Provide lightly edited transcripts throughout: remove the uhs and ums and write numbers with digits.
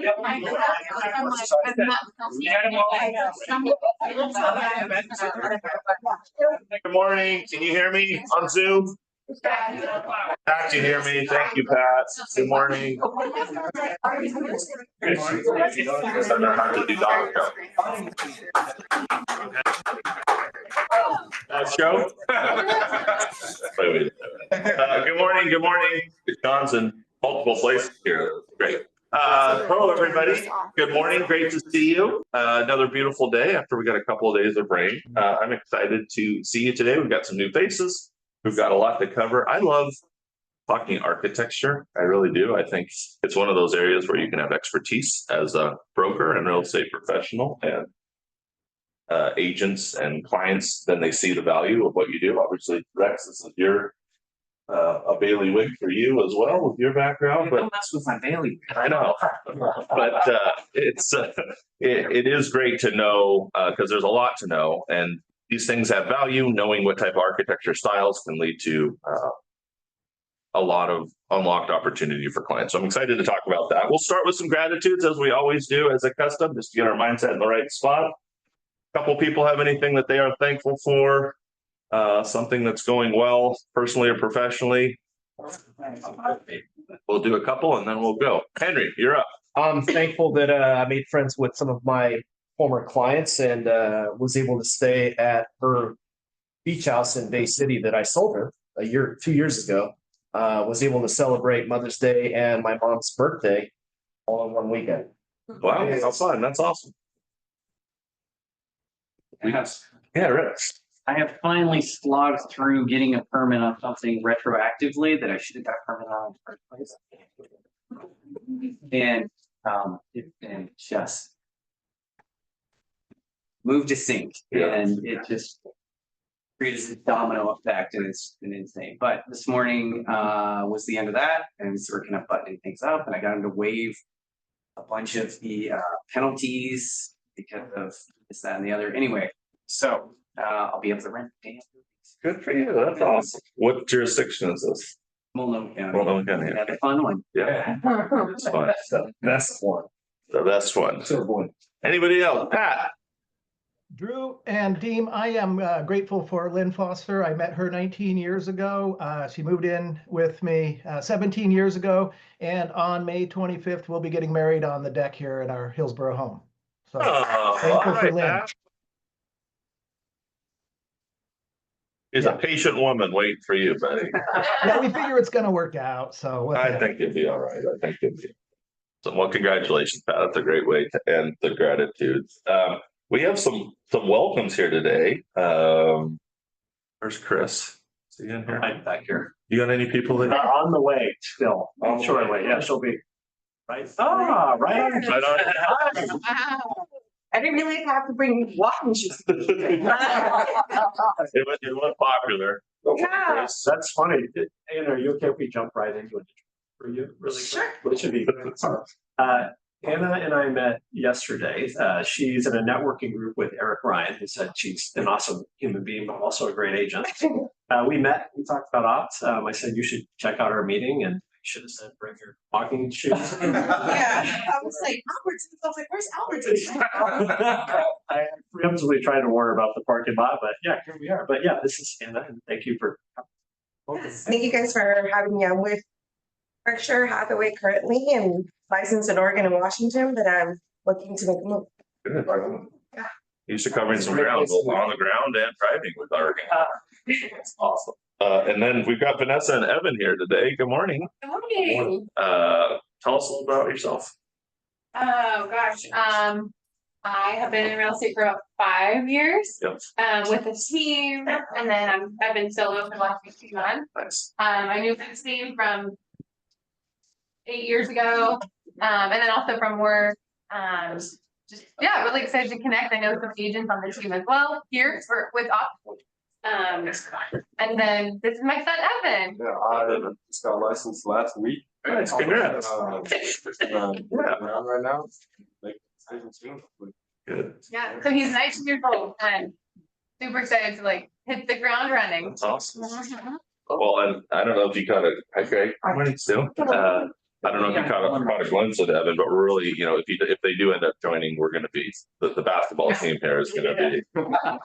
Good morning. Can you hear me on Zoom? Pat, can you hear me? Thank you, Pat. Good morning. Show? Good morning. Good morning. John's in multiple places here. Great. Hello, everybody. Good morning. Great to see you. Another beautiful day after we got a couple of days of rain. I'm excited to see you today. We've got some new faces. We've got a lot to cover. I love talking architecture. I really do. I think it's one of those areas where you can have expertise as a broker and real estate professional, and agents and clients, then they see the value of what you do. Obviously, Rex, this is your a bailiwick for you as well with your background. But that's with my bailiwick. I know, but it is great to know because there's a lot to know, and these things have value. Knowing what type of architecture styles can lead to a lot of unlocked opportunity for clients. So I'm excited to talk about that. We'll start with some gratitudes, as we always do, as a custom, just to get our mindset in the right spot. A couple people have anything that they are thankful for, something that's going well, personally or professionally. We'll do a couple and then we'll go. Henry, you're up. I'm thankful that I made friends with some of my former clients and was able to stay at her beach house in Bay City that I sold her 2 years ago. Was able to celebrate Mother's Day and my mom's birthday all in one weekend. Wow, how fun. That's awesome. Yes. Yeah, Rich. I have finally slogged through getting a permit on something retroactively that I should have got a permit on in the first place. And it's been just moved to sync, and it just created a domino effect, and it's been insane. But this morning was the end of that, and so we're kind of buttoning things up, and I got him to waive a bunch of the penalties because of this, that, and the other. Anyway, so I'll be able to rent. Good for you. That's awesome. What jurisdiction is this? Multnomah County. Multnomah County. Yeah, the fun one. Yeah. It's fun. The best one. The best one. Anybody else? Pat. Drew and Deem, I am grateful for Lynn Foster. I met her 19 years ago. She moved in with me 17 years ago. And on May 25th, we'll be getting married on the deck here at our Hillsborough home. So thankful for Lynn. Pat. She's a patient woman waiting for you, buddy. Yeah, we figure it's going to work out. So I think you'll be all right. I think you'll be. So, well, congratulations, Pat. That's a great way to end the gratitudes. We have some welcomes here today. Where's Chris? Is he in here? I'm back here. You got any people that On the way still. On the Shortly. Yeah, she'll be right. Ah, right on. right on? Wow. I didn't really have to bring walking shoes. It went popular. Yeah. Chris. That's funny. Anna, are you okay if we jump right into it? For you, really Sure. quick? It should be. Anna and I met yesterday. She's in a networking group with Eric Ryan, who said she's an awesome human being, but also a great agent. We met, we talked about ops. I said, you should check out our meeting, and I should have said, bring your walking shoes. Yeah, I was like, Albertsons. I was like, where's Albertsons? I preemptively tried to warn her about the parking lot, but yeah, here we are. But yeah, this is Anna, and thank you for coming. Yes, thank you guys for having me. I'm with Berkshire Hathaway currently and licensed in Oregon and Washington, but I'm looking to make a move. Good. Yeah. Used to covering some ground, both on the ground and driving with Oregon. That's awesome. And then we've got Vanessa and Evan here today. Good morning. Good morning. Tell us a little about yourself. Oh gosh. I have been in real estate for about 5 years. Yep. With a team, and then I've been solo for the last 15 months. Nice. I knew this team from 8 years ago, and then also from work. Really excited to connect. I know some agents on the team as well here with Ops. And then this is my son Evan. Yeah, I just got licensed last week. Nice, congrats. Right now, make decisions soon. Good. Yeah, so he's 19 years old and super excited to hit the ground running. That's awesome. Well, and I don't know if you got it. Okay, morning, Sue. I don't know if you caught a glimpse of Evan, but we're really, if they do end up joining, we're going to be the basketball team here is going to be.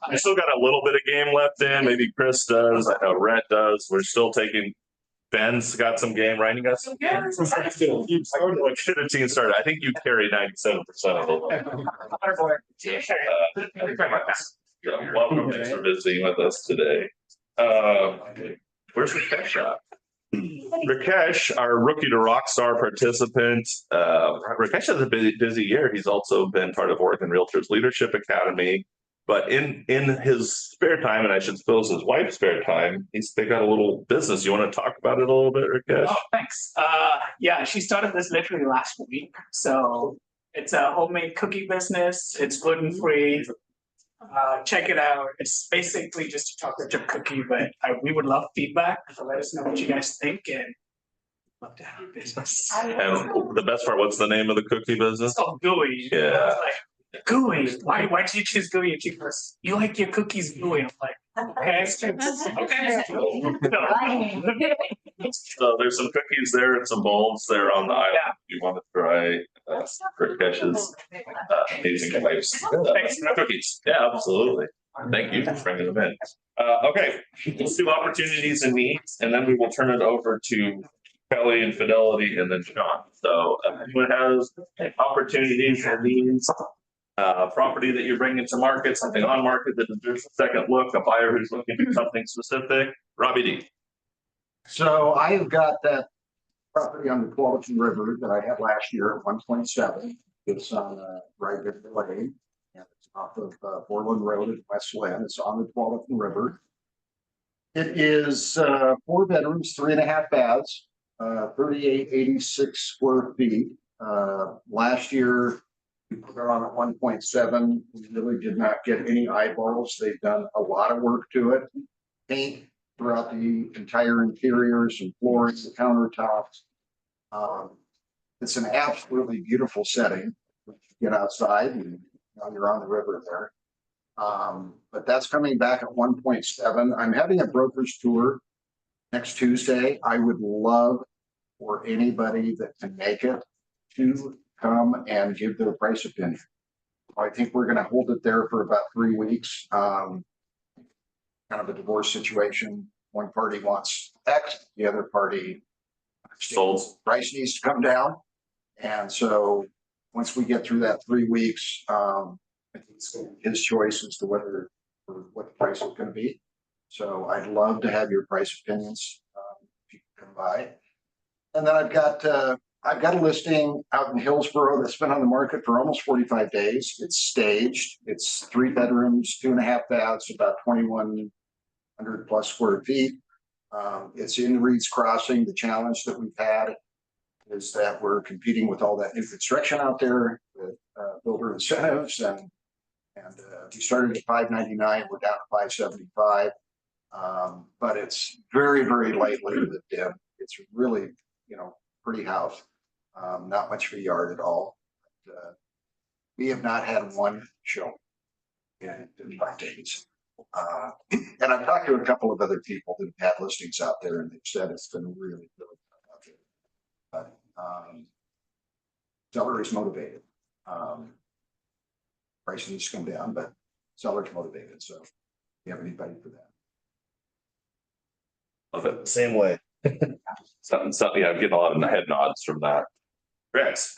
We still got a little bit of game left in. Maybe Chris does. I know Rhett does. We're still taking. Ben's got some game, right? You got some game. Should have team started. I think you carry 97% of the. Welcome. Thanks for visiting with us today. Where's Rakesh at? Rakesh, our rookie to rock star participant. Rakesh has a busy year. He's also been part of Oregon Realtors Leadership Academy. But in his spare time, and I should suppose his wife's spare time, they got a little business. You want to talk about it a little bit, Rakesh? Oh, thanks. Yeah, she started this literally last week. So it's a homemade cookie business. It's gluten-free. Check it out. It's basically just a chocolate chip cookie, but we would love feedback. So let us know what you guys think and love to have your business. And the best part, what's the name of the cookie business? It's called Gooey. Yeah. Gooey. Why did you choose Gooey? And she goes, you like your cookies gooey. I'm like, okay. Okay. So there's some cookies there and some bowls there on the island. Yeah. You want to try Rakesh's amazing wife's cookies. Yeah, absolutely. Thank you for bringing them in. Okay, let's do opportunities and needs, and then we will turn it over to Kelly and Fidelity and then Sean. So anyone has opportunities and needs, property that you're bringing to market, something on market that deserves a second look, a buyer who's looking for something specific. Robbie D. So I have got that property on the Tualatin River that I had last year at 1.7. It's on right at the lane, and it's off of Borland Road in West Lynn. It's on the Tualatin River. It is 4 bedrooms, 3.5 baths, 3886 square feet. Last year we put it on at 1.7. We really did not get any eyeballs. They've done a lot of work to it. Paint throughout the entire interiors and floors, the countertops. It's an absolutely beautiful setting. You get outside and you're on the river there. But that's coming back at 1.7. I'm having a broker's tour next Tuesday. I would love for anybody that can make it to come and give their price opinion. I think we're going to hold it there for about 3 weeks. Kind of a divorce situation. One party wants X, the other party Sold. Price needs to come down. And so once we get through that 3 weeks, I think it's his choice as to whether or what the price is going to be. So I'd love to have your price opinions if you can come by. And then I've got a listing out in Hillsboro that's been on the market for almost 45 days. It's staged. It's 3 bedrooms, 2.5 baths, about 2,100 plus square feet. It's in Reed's Crossing. The challenge that we've had is that we're competing with all that new construction out there with builder incentives, and we started at $599. We're down to $575. But it's very, very lightly lived in. It's really, pretty house. Not much of a yard at all. But, we have not had one show in 5 days. And I've talked to a couple of other people that have had listings out there, and they've said it's been really, really tough out there. But seller is motivated. Price needs to come down, but seller's motivated. So, if you have anybody for that? Love it. Same way. Something. Yeah, I'm getting a lot of head nods from that. Rex.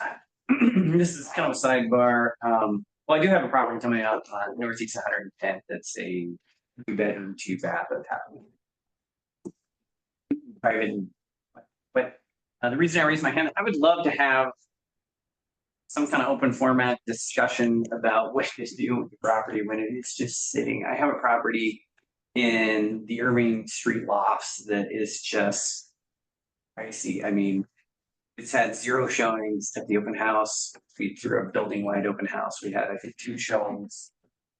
This is kind of a sidebar. Well, I do have a property coming up on Northeast 110th. That's a 2-bedroom, 2-bath private. But the reason I raised my hand, I would love to have some kind of open format discussion about what to do with the property when it is just sitting. I have a property in the Irving Street lofts that is just pricey. I mean, it's had 0 showings at the open house. We threw a building-wide open house. We had, I think, 2 showings.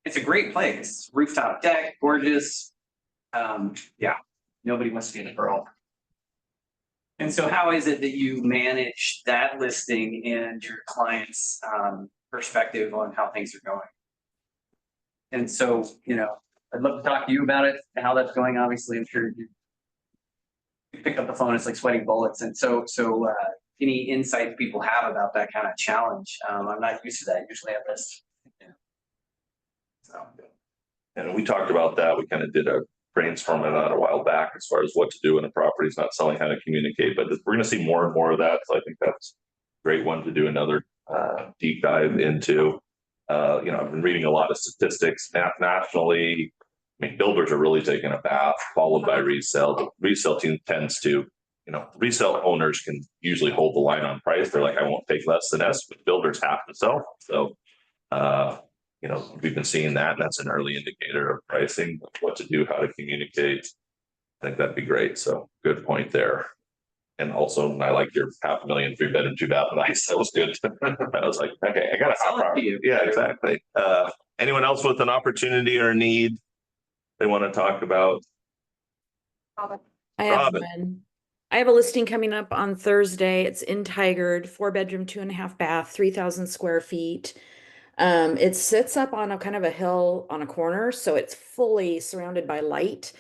It's a great place. Rooftop deck, gorgeous. Yeah, nobody wants to be in a girl. And so how is it that you manage that listing and your client's perspective on how things are going? And so, I'd love to talk to you about it, how that's going. Obviously, I'm sure you pick up the phone, it's like sweating bullets. And so any insights people have about that kind of challenge. I'm not used to that. Usually I have this. So. And we talked about that. We kind of did a brainstorm on that a while back as far as what to do when a property is not selling, how to communicate. But we're going to see more and more of that. So I think that's a great one to do another deep dive into. I've been reading a lot of statistics nationally. I mean, builders are really taking a bath, followed by resale. The resale team tends to, resale owners can usually hold the line on price. They're like, I won't take less than S, but builders have to sell. So, we've been seeing that, and that's an early indicator of pricing, what to do, how to communicate. I think that'd be great. So good point there. And also, I like your 500,000 3-bedroom, 2-bath nice. That was good. I was like, okay, I got a hot property. Yeah, exactly. Anyone else with an opportunity or a need they want to talk about? I have Robin. one. I have a listing coming up on Thursday. It's in Tigard, 4-bedroom, 2.5 bath, 3,000 square feet. It sits up on a kind of a hill on a corner, so it's fully surrounded by light.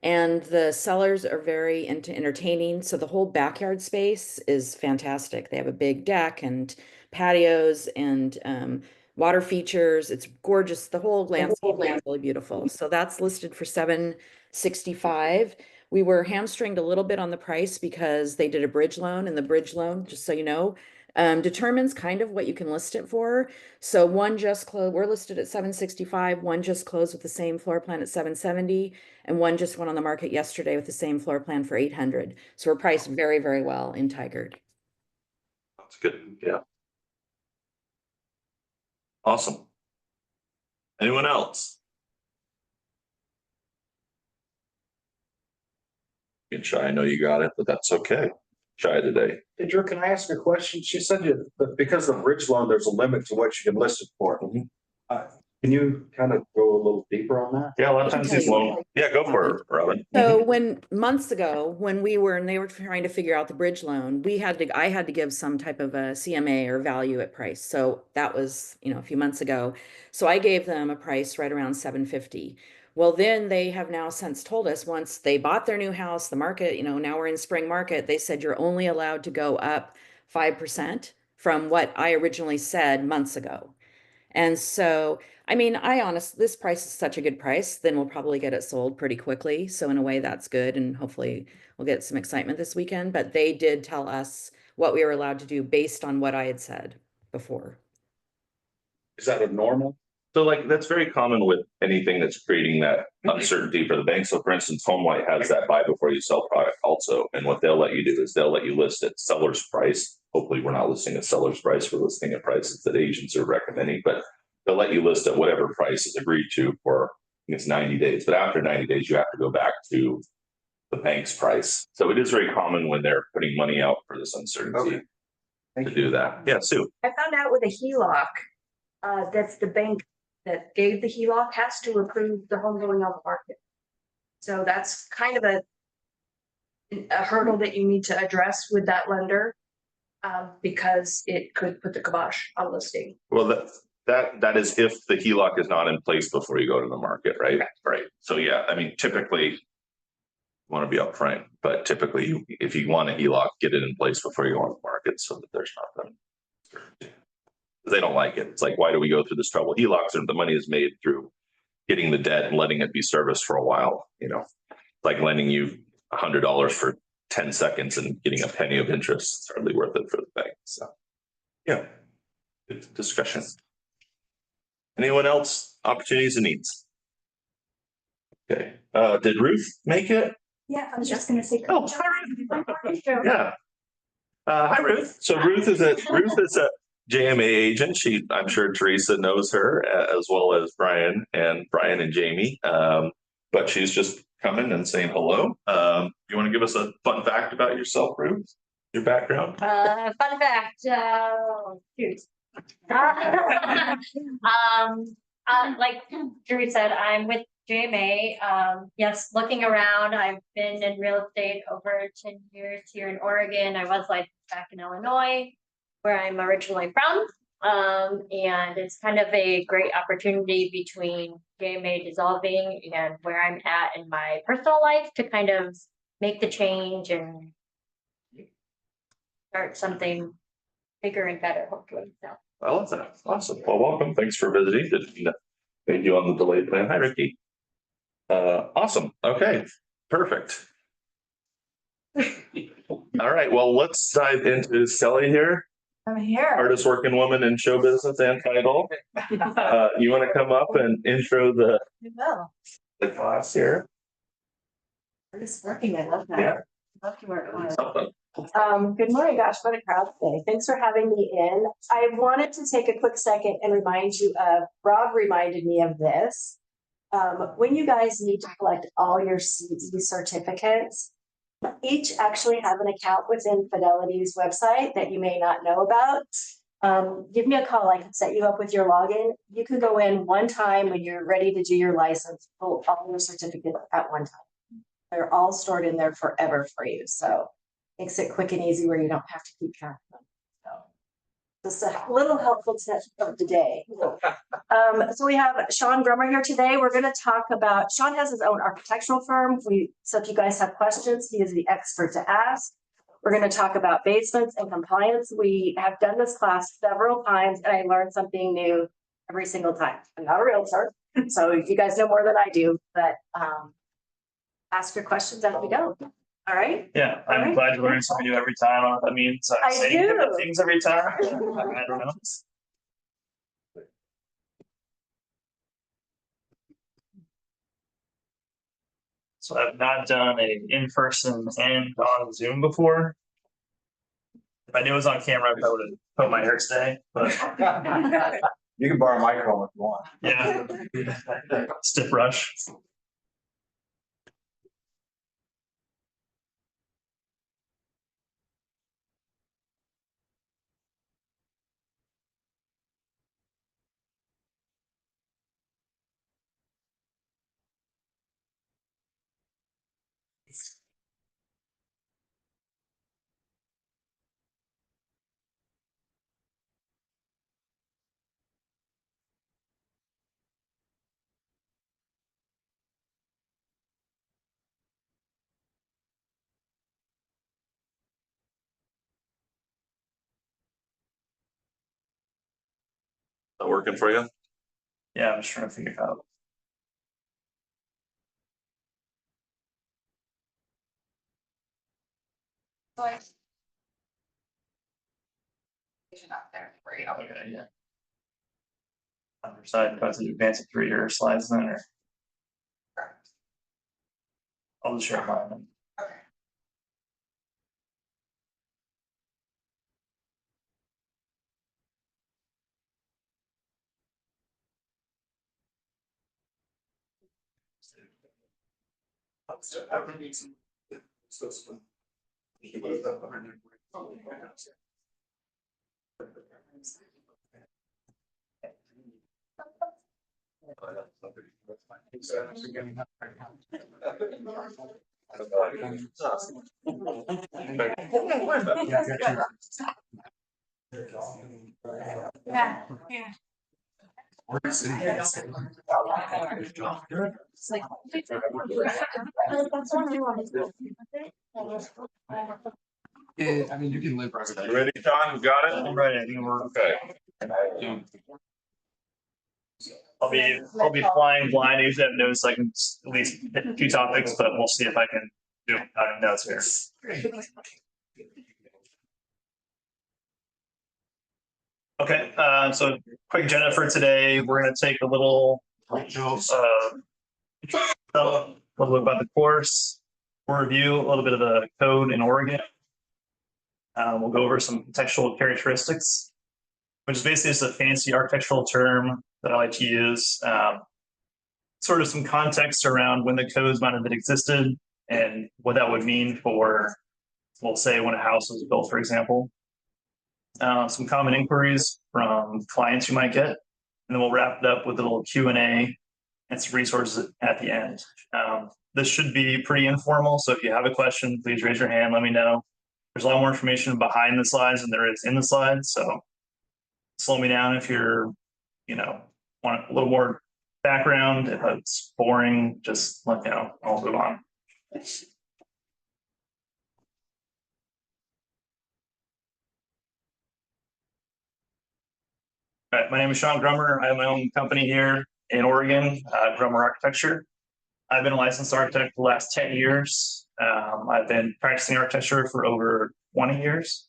And the sellers are very into entertaining. So the whole backyard space is fantastic. They have a big deck and patios and water features. It's gorgeous. The whole landscape is really beautiful. So that's listed for $765. We were hamstringed a little bit on the price because they did a bridge loan, and the bridge loan, just so you know, determines kind of what you can list it for. So one just closed, we're listed at 765, one just closed with the same floor plan at 770, and one just went on the market yesterday with the same floor plan for 800. So we're priced very, very well in Tigard. That's good. Yeah. Awesome. Anyone else? Get shy. I know you got it, but that's okay. Shy today. Hey, Drew, can I ask a question? She said that because of the bridge loan, there's a limit to what you can list it for. Can you kind of go a little deeper on that? Yeah, a lot of times these low. Yeah, go for it, Robin. So when months ago, when we were and they were trying to figure out the bridge loan, I had to give some type of a CMA or value at price. So that was, a few months ago. So I gave them a price right around 750. Well, then they have now since told us once they bought their new house, the market, now we're in spring market, they said you're only allowed to go up 5% from what I originally said months ago. And so, this price is such a good price, then we'll probably get it sold pretty quickly. So in a way that's good. And hopefully we'll get some excitement this weekend, but they did tell us what we were allowed to do based on what I had said before. Is that a normal? So that's very common with anything that's creating that uncertainty for the bank. So for instance, HomeLight has that buy before you sell product also. And what they'll let you do is they'll let you list at seller's price. Hopefully we're not listing at seller's price, we're listing at prices that agents are recommending, but they'll let you list at whatever price is agreed to for, I think it's 90 days. But after 90 days, you have to go back to the bank's price. So it is very common when they're putting money out for this uncertainty to do that. Yeah, Sue. I found out with a HELOC, that's the bank that gave the HELOC has to approve the home going on the market. So that's kind of a hurdle that you need to address with that lender, because it could put the kibosh on listing. Well, that is if the HELOC is not in place before you go to the market, right? Right. So yeah, typically you want to be upfront, but typically if you want a HELOC, get it in place before you go on the market so that there's nothing. They don't like it. It's like, why do we go through this trouble? HELOCs are the money is made through getting the debt and letting it be serviced for a while. Like lending you $100 for 10 seconds and getting a penny of interest. It's hardly worth it for the bank. So yeah, good discussion. Anyone else? Opportunities and needs. Okay. Did Ruth make it? Yeah, I was just gonna say. Oh, hi, Ruth. Yeah. Hi, Ruth. So Ruth is a JMA agent. I'm sure Teresa knows her as well as Brian and Jamie. But she's just coming and saying hello. You want to give us a fun fact about yourself, Ruth? Your background? Fun fact, shoot. Like Drew said, I'm with JMA. Yes, looking around, I've been in real estate over 10 years here in Oregon. I was licensed back in Illinois, where I'm originally from. And it's kind of a great opportunity between JMA dissolving and where I'm at in my personal life to kind of make the change and start something bigger and better, hopefully, so. I love that. Awesome. Well, welcome. Thanks for visiting. Didn't mean to make you on the delayed plan. Hi, Ricky. Awesome. Okay, perfect. All right, well, let's dive into Kelly here, I'm here. hardest working woman in show business and title. You want to come up and intro the class here? We're just working. I love that. Yeah. Love to work hard. Good morning, gosh, what a crowd today. Thanks for having me in. I wanted to take a quick second and remind you of, Rob reminded me of this. When you guys need to collect all your CE certificates, each actually have an account within Fidelity's website that you may not know about. Give me a call. I can set you up with your login. You can go in one time when you're ready to do your license, pull all your certificates at one time. They're all stored in there forever for you. So makes it quick and easy where you don't have to keep track of them. So just a little helpful tip of the day. So we have Sean Grummer here today. We're going to talk about, Sean has his own architectural firm. So if you guys have questions, he is the expert to ask. We're going to talk about basements and compliance. We have done this class several times and I learned something new every single time. I'm not a realtor, so you guys know more than I do, but ask your questions as we go. All right? Yeah, I'm glad you learn something new every time. I don't know what that means. I'm saying different things every time. I don't know. So I've not done a in-person and on Zoom before. If I knew it was on camera, I would have put my hair today, but You can borrow my comb if you want. yeah. Stiff brush. That working for you? Yeah, I'm just trying to figure it out. Okay, yeah. On your side, about to advance it through your slides then, or? I'll just share mine then. Yeah, yeah. I mean, you can live resident. You ready, John? You got it? I'm ready. I think we're Okay. I'll be flying blind. I usually have notes. I can at least hit 2 topics, but we'll see if I can do notes here. Okay, so quick agenda for today. We're going to take a little bit about the course. We'll review a little bit of the code in Oregon. We'll go over some contextual characteristics, which is basically just a fancy architectural term that I like to use. Sort of some context around when the codes might have existed and what that would mean for, we'll say, when a house was built, for example. Some common inquiries from clients you might get, and then we'll wrap it up with a little Q&A and some resources at the end. This should be pretty informal, so if you have a question, please raise your hand, let me know. There's a lot more information behind the slides than there is in the slides, so slow me down if you're, want a little more background. If it's boring, just let me know, I'll move on. All right, my name is Sean Grummer. I have my own company here in Oregon, Grummer Architecture. I've been a licensed architect for the last 10 years. I've been practicing architecture for over 20 years.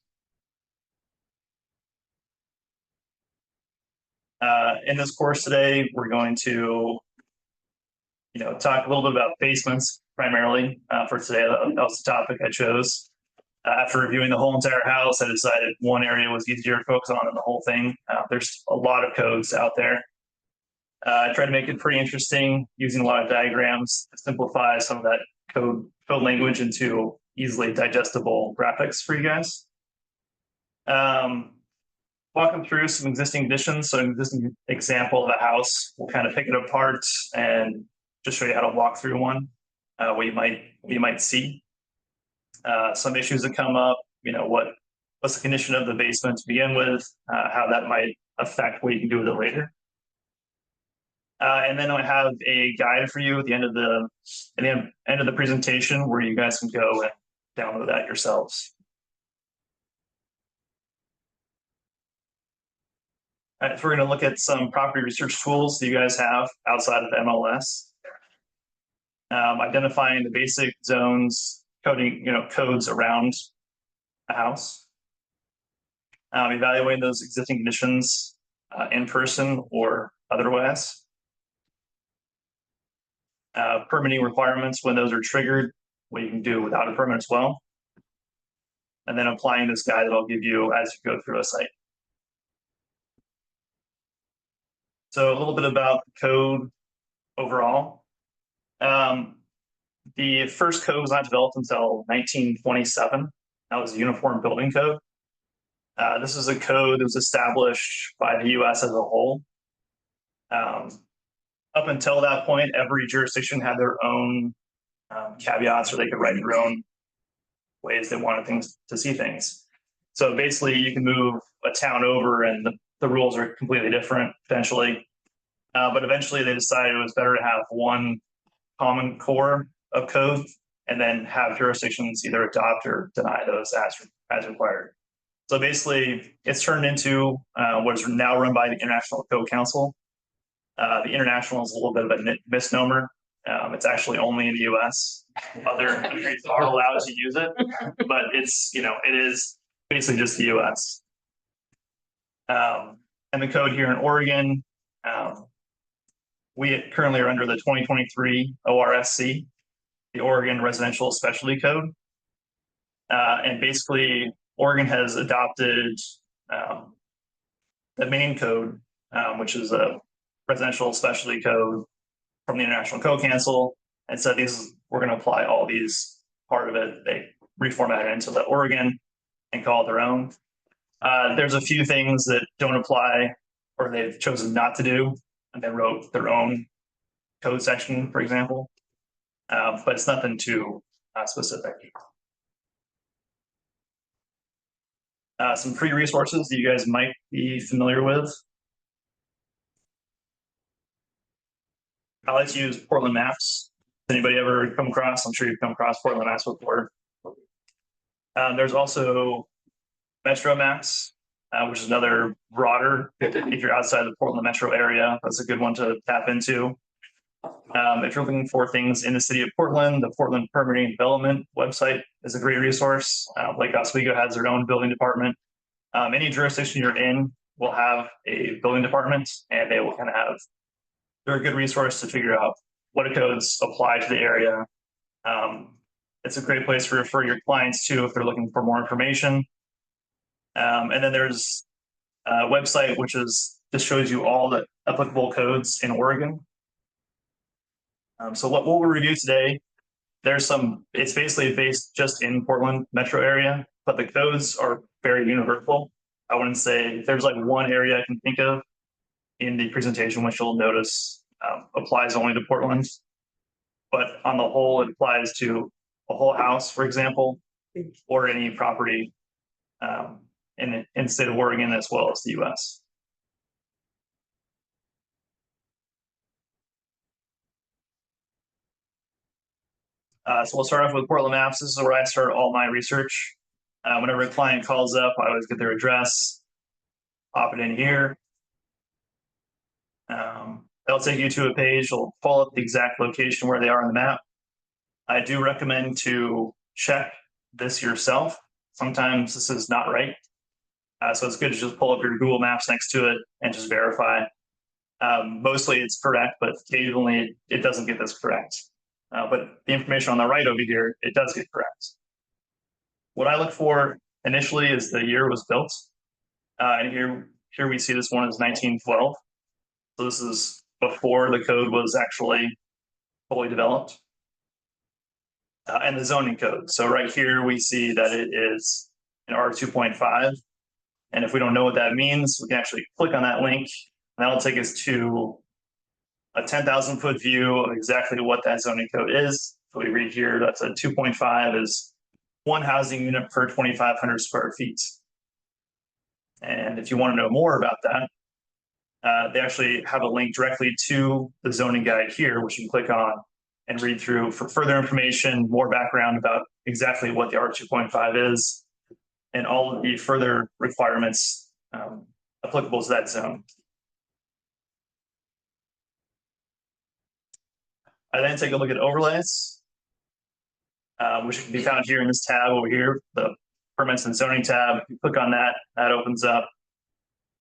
In this course today, we're going to, talk a little bit about basements primarily for today. That was the topic I chose. After reviewing the whole entire house, I decided one area was easier to focus on than the whole thing. There's a lot of codes out there. I tried to make it pretty interesting using a lot of diagrams to simplify some of that code language into easily digestible graphics for you guys. Walking through some existing conditions. So an existing example of a house, we'll kind of pick it apart and just show you how to walk through one, what you might see. Some issues that come up, what's the condition of the basement to begin with, how that might affect what you can do with it later. And then I have a guide for you at the end of the presentation where you guys can go and download that yourselves. All right, so we're going to look at some property research tools that you guys have outside of MLS. Identifying the basic zones, coding, codes around a house. Evaluating those existing conditions in person or otherwise. Permitting requirements when those are triggered, what you can do without a permit as well. And then applying this guide that I'll give you as you go through a site. So a little bit about the code overall. The first code was not developed until 1927. That was the Uniform Building Code. This is a code that was established by the US as a whole. Up until that point, every jurisdiction had their own caveats, or they could write their own ways they wanted things to see things. So basically, you can move a town over and the rules are completely different potentially. But eventually they decided it was better to have one common core of code and then have jurisdictions either adopt or deny those as required. So basically, it's turned into what is now run by the International Code Council. The international is a little bit of a misnomer. It's actually only in the US. Other countries are allowed to use it, but it is basically just the US. And the code here in Oregon, we currently are under the 2023 ORSC, the Oregon Residential Specialty Code. And basically, Oregon has adopted the main code, which is a residential specialty code from the International Code Council, and said we're going to apply all these part of it. They reformatted it into the Oregon and call it their own. There's a few things that don't apply or they've chosen not to do, and they wrote their own code section, for example. But it's nothing too specific. Some free resources that you guys might be familiar with. I like to use Portland Maps. Anybody ever come across? I'm sure you've come across Portland Maps before. There's also Metro Maps, which is another broader, if you're outside the Portland metro area, that's a good one to tap into. If you're looking for things in the city of Portland, the Portland Permitting Development website is a great resource. Lake Oswego has their own building department. Any jurisdiction you're in will have a building department, and they will kind of have, they're a good resource to figure out what codes apply to the area. It's a great place to refer your clients to if they're looking for more information. And then there's a website which just shows you all the applicable codes in Oregon. So what we'll review today, it's basically based just in Portland metro area, but the codes are very universal. I wouldn't say there's like one area I can think of in the presentation, which you'll notice applies only to Portland. But on the whole, it applies to a whole house, for example, or any property in the state of Oregon as well as the US. So we'll start off with Portland Maps. This is where I start all my research. Whenever a client calls up, I always get their address, pop it in here. That'll take you to a page. It'll pull up the exact location where they are on the map. I do recommend to check this yourself. Sometimes this is not right. So it's good to just pull up your Google Maps next to it and just verify. Mostly it's correct, but occasionally it doesn't get this correct. But the information on the right over here, it does get correct. What I look for initially is the year it was built. And here we see this one is 1912. So this is before the code was actually fully developed. And the zoning code. So right here, we see that it is an R2.5. And if we don't know what that means, we can actually click on that link, and that'll take us to a 10,000 foot view of exactly what that zoning code is. So we read here, that's a 2.5 is one housing unit per 2,500 square feet. And if you want to know more about that, they actually have a link directly to the zoning guide here, which you can click on and read through for further information, more background about exactly what the R2.5 is, and all of the further requirements applicable to that zone. I then take a look at overlays, which can be found here in this tab over here, the permits and zoning tab. If you click on that, that opens up,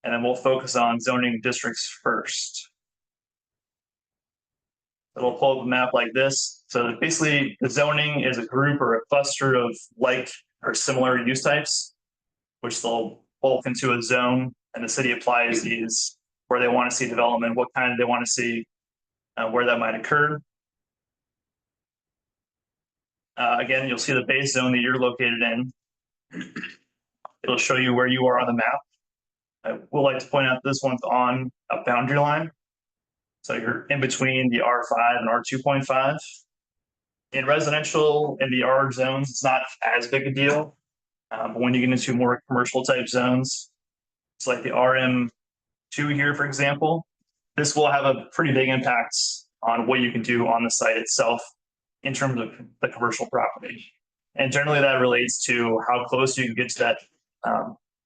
and then we'll focus on zoning districts first. It'll pull up a map like this. So basically, the zoning is a group or a cluster of like or similar use types, which they'll bulk into a zone, and the city applies these where they want to see development, what kind they want to see, where that might occur. Again, you'll see the base zone that you're located in. It'll show you where you are on the map. I would like to point out this one's on a boundary line. So you're in between the R5 and R2.5. In residential, in the R zones, it's not as big a deal. But when you get into more commercial type zones, it's like the RM2 here, for example, this will have a pretty big impact on what you can do on the site itself in terms of the commercial property. And generally that relates to how close you can get to that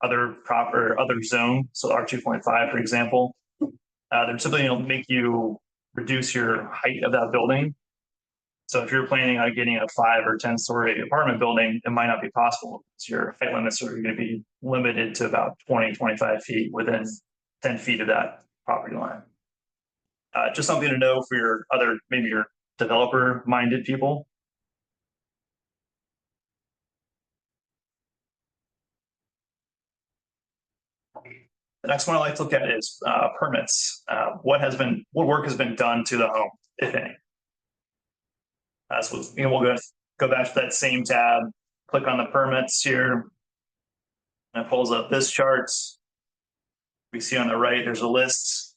other zone. So R2.5, for example, they're typically going to make you reduce your height of that building. So if you're planning on getting a 5 or 10 story apartment building, it might not be possible. So your height limits are going to be limited to about 20, 25 feet within 10 feet of that property line. Just something to know for your other, maybe your developer minded people. The next one I like to look at is permits. What work has been done to the home, if any? So we'll go back to that same tab, click on the permits here, and it pulls up this chart. We see on the right, there's a list.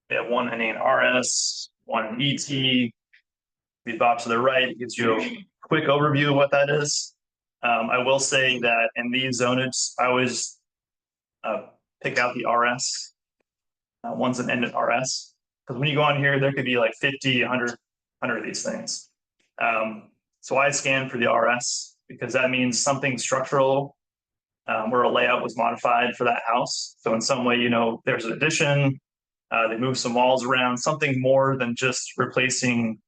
We have one ending in RS, one in ET. We bop to the right, it gives you a quick overview of what that is. I will say that in these zones, I always pick out the RS, ones that end in RS. Because when you go on here, there could be like 50, 100 of these things. So I scan for the RS because that means something structural where a layout was modified for that house. So in some way, there's an addition, they move some walls around, something more than just replacing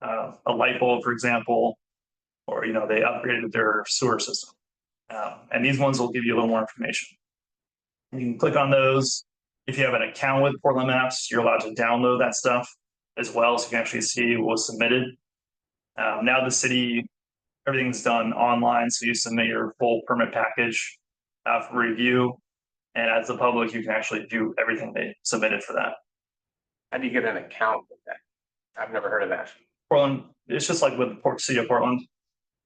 a light bulb, for example, or, they upgraded their sewer system. And these ones will give you a little more information. You can click on those. If you have an account with Portland Maps, you're allowed to download that stuff as well, so you can actually see what was submitted. Now the city, everything's done online, so you submit your full permit package for review. And as the public, you can actually do everything they submitted for that. How do you get an account with that? I've never heard of that. Portland, it's just like with the city of Portland.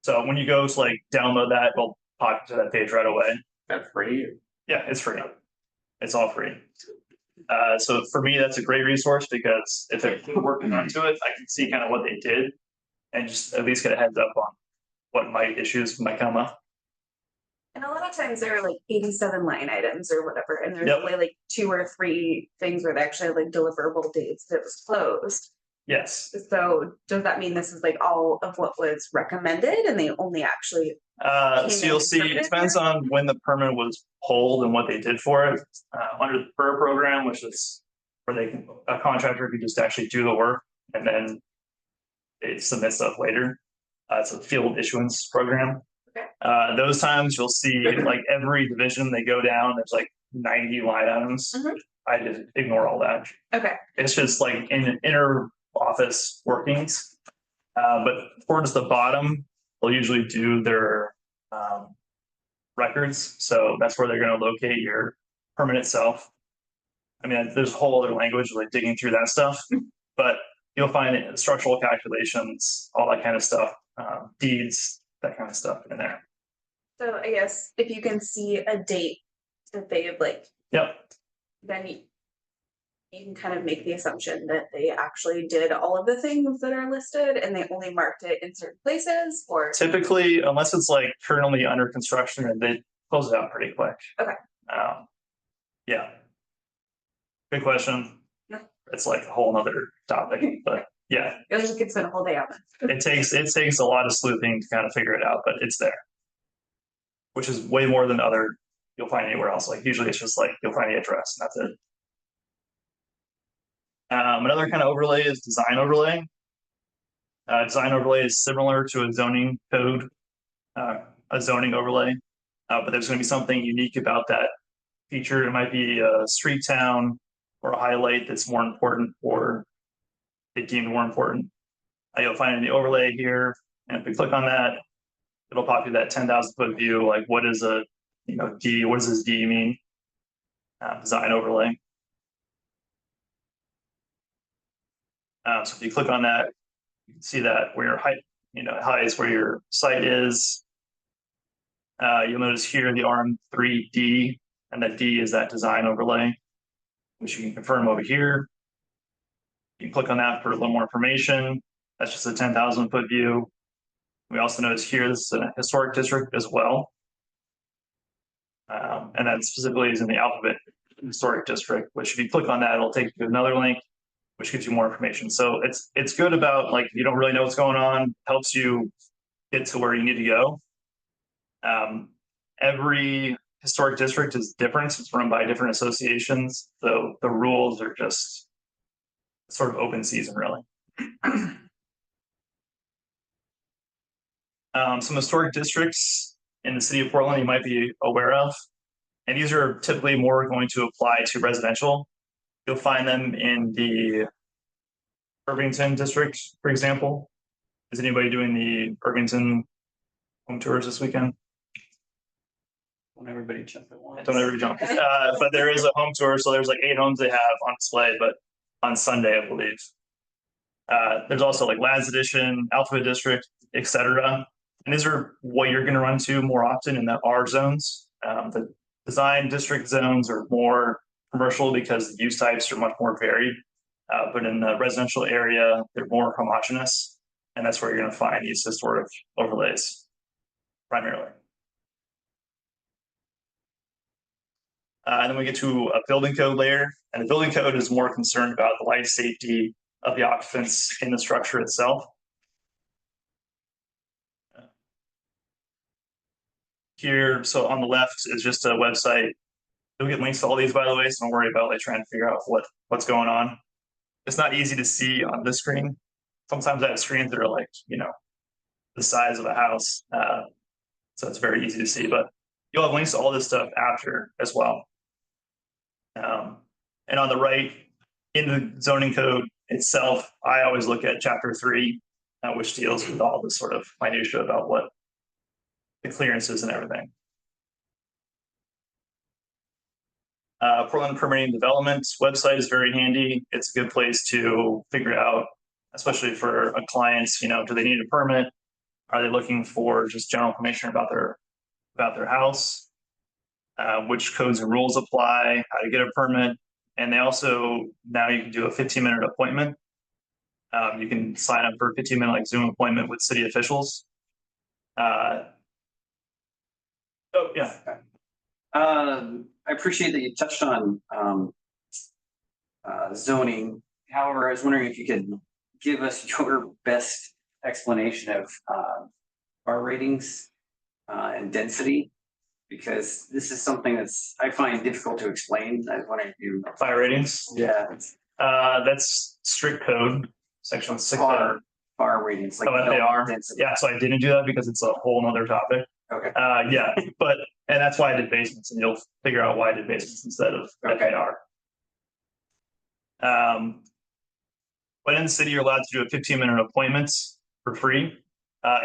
So when you go to download that, it'll pop to that page right away. That's free? Yeah, it's free. It's all free. So for me, that's a great resource because if they're working onto it, I can see kind of what they did and just at least get a heads up on what issues might come up. And a lot of times there are 87 line items or whatever, and there's Yep. only 2 or 3 things where they actually have deliverable dates that was closed. Yes. So does that mean this is all of what was recommended and they only actually? So you'll see, it depends on when the permit was pulled and what they did for it. Under the PER program, which is where a contractor could just actually do the work and then they submit stuff later. It's a field issuance program. Okay. Those times you'll see like every division they go down, there's like 90 line items. I just ignore all that. Okay. It's just like in inner office workings. But towards the bottom, they'll usually do their records. So that's where they're going to locate your permit itself. I mean, there's a whole other language like digging through that stuff, but you'll find structural calculations, all that kind of stuff, deeds, that kind of stuff in there. So I guess if you can see a date that they've like, Yep. then you can kind of make the assumption that they actually did all of the things that are listed and they only marked it in certain places, or Typically, unless it's like currently under construction, and they close it out pretty quick. Okay. Yeah. Good question. Yeah. It's like a whole nother topic, but yeah, you could spend a whole day on it. it takes a lot of sleuthing to kind of figure it out, but it's there, which is way more than you'll find anywhere else. Like usually it's just like you'll find the address and that's it. Another kind of overlay is design overlay. Design overlay is similar to a zoning code, a zoning overlay, but there's going to be something unique about that feature. It might be a street town or a highlight that's more important or it deemed more important. You'll find in the overlay here, and if we click on that, it'll pop you that 10,000 foot view. Like, what is a D? What does this D mean? Design overlay. So if you click on that, you can see that where your height, height is where your site is. You'll notice here the RM3D, and that D is that design overlay, which you can confirm over here. You can click on that for a little more information. That's just a 10,000 foot view. We also notice here this is a historic district as well. And that specifically is in the Alphabet Historic District, which if you click on that, it'll take you to another link, which gives you more information. So it's good about like, if you don't really know what's going on, helps you get to where you need to go. Every historic district is different. It's run by different associations. So the rules are just sort of open season, really. Some historic districts in the city of Portland you might be aware of, and these are typically more going to apply to residential. You'll find them in the Irvington district, for example. Is anybody doing the Irvington home tours this weekend? Don't everybody jump at once. Don't everybody jump. But there is a home tour, so there's like 8 homes they have on display, but on Sunday, I believe. There's also like Lads Edition, Alphabet District, etc. And these are what you're going to run to more often in the R zones. The design district zones are more commercial because the use types are much more varied. But in the residential area, they're more homogeneous. And that's where you're going to find these historic overlays primarily. And then we get to a building code layer. And the building code is more concerned about the life safety of the occupants in the structure itself. Here, so on the left is just a website. You'll get links to all these, by the way, so don't worry about like trying to figure out what's going on. It's not easy to see on this screen. Sometimes I have screens that are like, the size of a house. So it's very easy to see, but you'll have links to all this stuff after as well. And on the right, in the zoning code itself, I always look at chapter 3, which deals with all this sort of minutia about what the clearances and everything. Portland Permitting Development website is very handy. It's a good place to figure out, especially for a client, do they need a permit? Are they looking for just general information about their house? Which codes and rules apply, how to get a permit. And they also, now you can do a 15-minute appointment. You can sign up for a 15-minute like Zoom appointment with city officials. Oh, yeah. I appreciate that you touched on zoning. However, I was wondering if you could give us your best explanation of R ratings and density. because this is something I find difficult to explain. I was wondering if you. Fire ratings. Yeah. That's strict code, section 6. Fire ratings. Like Oh, they are. density. Yeah, so I didn't do that because it's a whole nother topic. Okay. Yeah, and that's why I did basements, and you'll figure out why I did basements instead of FAR. But in the city, you're allowed to do a 15-minute appointment for free.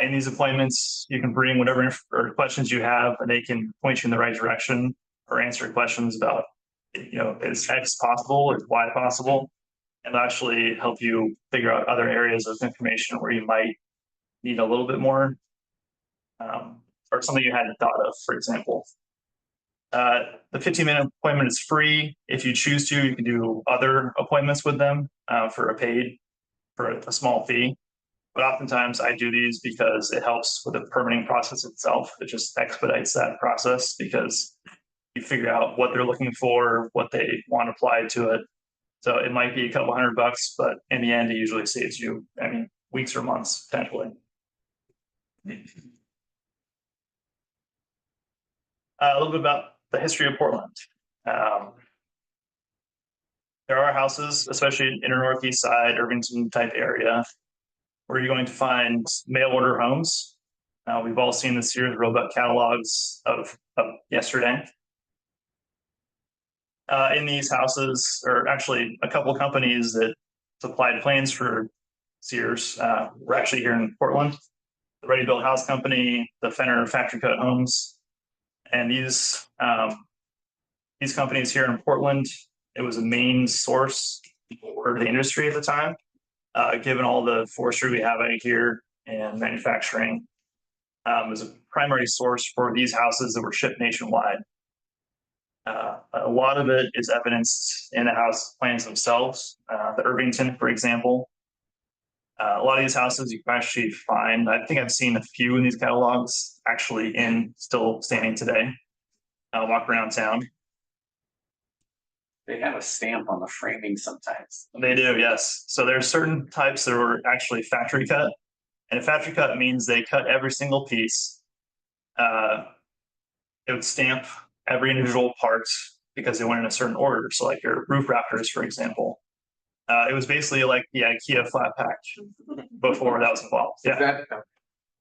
In these appointments, you can bring whatever questions you have, and they can point you in the right direction or answer questions about, is X possible? Is Y possible? And actually help you figure out other areas of information where you might need a little bit more, or something you hadn't thought of, for example. The 15-minute appointment is free. If you choose to, you can do other appointments with them for a small fee. But oftentimes I do these because it helps with the permitting process itself. It just expedites that process because you figure out what they're looking for, what they want applied to it. So it might be a couple $100, but in the end, it usually saves you, weeks or months potentially. A little bit about the history of Portland. There are houses, especially in inner northeast side, Irvington type area, where you're going to find mail order homes. We've all seen the Sears Roebuck catalogs of yesterday. In these houses, or actually a couple companies that supplied plans for Sears, we're actually here in Portland. The Ready Built House Company, the Fenner Factory Cut Homes, and these companies here in Portland, it was a main source for the industry at the time, given all the forestry we have out here and manufacturing. It was a primary source for these houses that were shipped nationwide. A lot of it is evidenced in the house plans themselves. The Irvington, for example. A lot of these houses you can actually find, I think I've seen a few in these catalogs actually still standing today. I'll walk around town. They have a stamp on the framing sometimes. They do, yes. So there's certain types that were actually factory cut. And a factory cut means they cut every single piece. It would stamp every individual part because they went in a certain order. So like your roof rafters, for example. It was basically like the IKEA flat pack before that was involved. Yeah.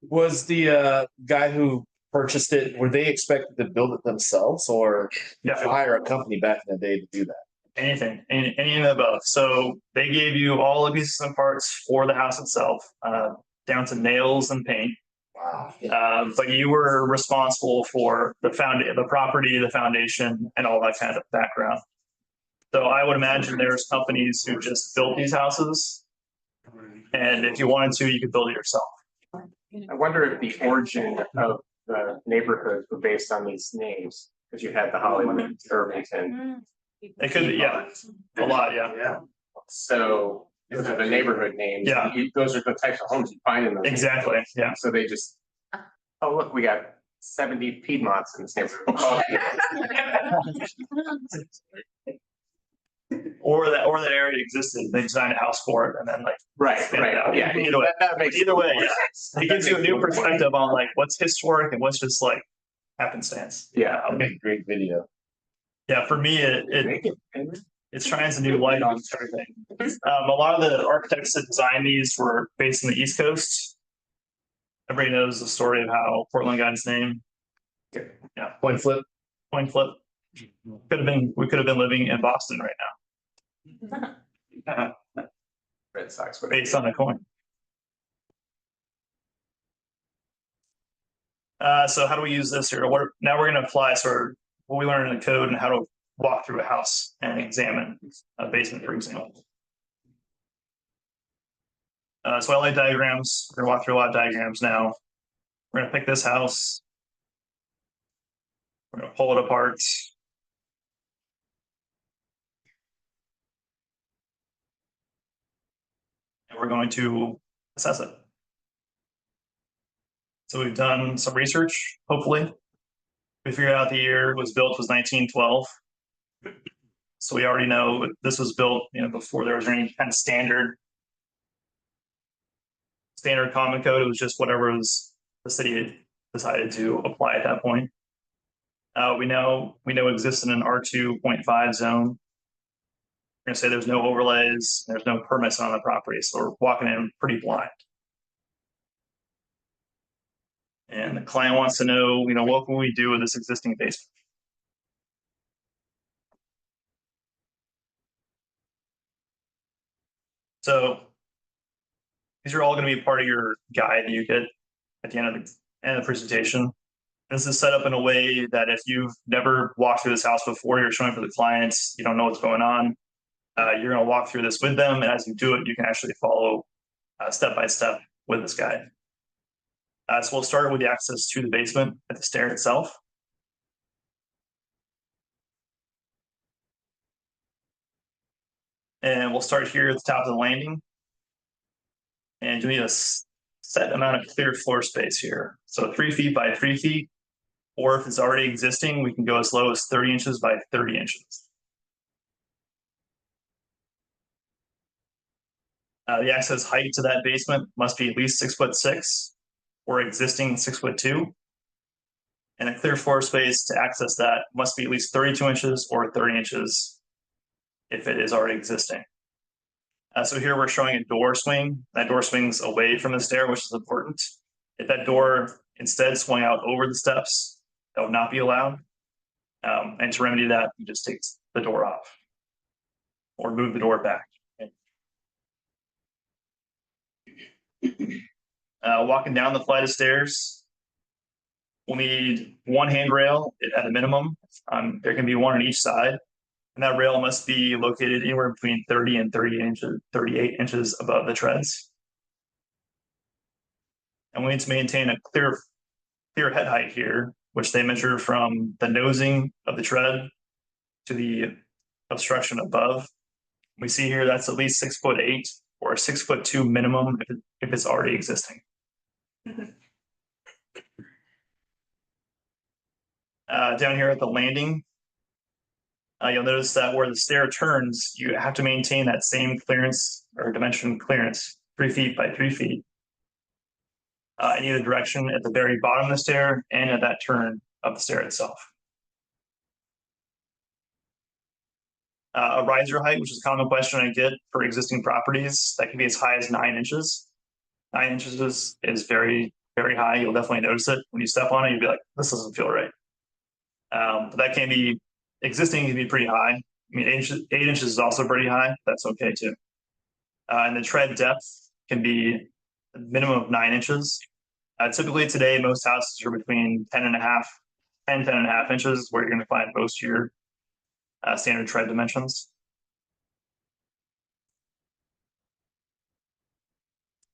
Was the guy who purchased it, were they expected to build it themselves or hire a company back in the day to do that? Anything, any of the above. So they gave you all the pieces and parts for the house itself, down to nails and paint. Wow. But you were responsible for the property, the foundation, and all that kind of background. So I would imagine there's companies who just built these houses, and if you wanted to, you could build it yourself. I wonder if the origin of the neighborhoods were based on these names, because you had the Hollywood, Irvington. It could be, yeah, a lot, yeah. So those are the neighborhood names. Yeah. Those are the types of homes you find in those. Exactly, yeah. So they just, oh, look, we got 70 Piedmonts in this neighborhood. Or that area existed, they designed a house for it, and then right, yeah. Either way, that makes yeah. It gives you a new perspective on what's historic and what's just happenstance. Yeah, Great video. Yeah, for me, it shines a new light on everything. A lot of the architects that designed these were based in the East Coast. Everybody knows the story of how Portland got its name. Yeah, Point flip. We could have been living in Boston right now. Red Sox Based on a coin. So how do we use this here? Now we're going to apply sort of what we learned in the code and how to walk through a house and examine a basement, for example. So I like diagrams. We're going to walk through a lot of diagrams now. We're going to pick this house. We're going to pull it apart. And we're going to assess it. So we've done some research, hopefully. We figured out the year it was built was 1912. So we already know this was built, before there was any kind of standard common code. It was just whatever the city had decided to apply at that point. We know exists in an R2.5 zone. We're gonna say there's no overlays, there's no permits on the property, so we're walking in pretty blind. And the client wants to know, what can we do with this existing basement? So these are all going to be part of your guide that you get at the end of the presentation. This is set up in a way that if you've never walked through this house before, you're showing for the clients, you don't know what's going on. You're going to walk through this with them, and as you do it, you can actually follow step by step with this guide. So we'll start with the access to the basement at the stair itself. And we'll start here at the top of the landing. And you need a set amount of clear floor space here. So 3 feet by 3 feet, or if it's already existing, we can go as low as 30 inches by 30 inches. The access height to that basement must be at least 6'6", or existing 6'2". And a clear floor space to access that must be at least 32 inches or 30 inches if it is already existing. So here we're showing a door swing. That door swings away from the stair, which is important. If that door instead swung out over the steps, that would not be allowed. And to remedy that, you just take the door off or move the door back. Walking down the flight of stairs, we'll need one handrail at a minimum. There can be one on each side. And that rail must be located anywhere between 30 and 38 inches above the treads. And we need to maintain a clear head height here, which they measure from the nosing of the tread to the obstruction above. We see here that's at least 6'8" or 6'2" minimum if it's already existing. Down here at the landing, you'll notice that where the stair turns, you have to maintain that same clearance or dimension clearance, 3 feet by 3 feet, in either direction at the very bottom of the stair and at that turn of the stair itself. A riser height, which is a common question I get for existing properties, that can be as high as 9 inches. 9 inches is very, very high. You'll definitely notice it when you step on it. You'll be like, this doesn't feel right. But that can be existing, can be pretty high. I mean, 8 inches is also pretty high. That's okay too. And the tread depth can be a minimum of 9 inches. Typically today, most houses are between 10 and a half inches, where you're going to find most of your standard tread dimensions.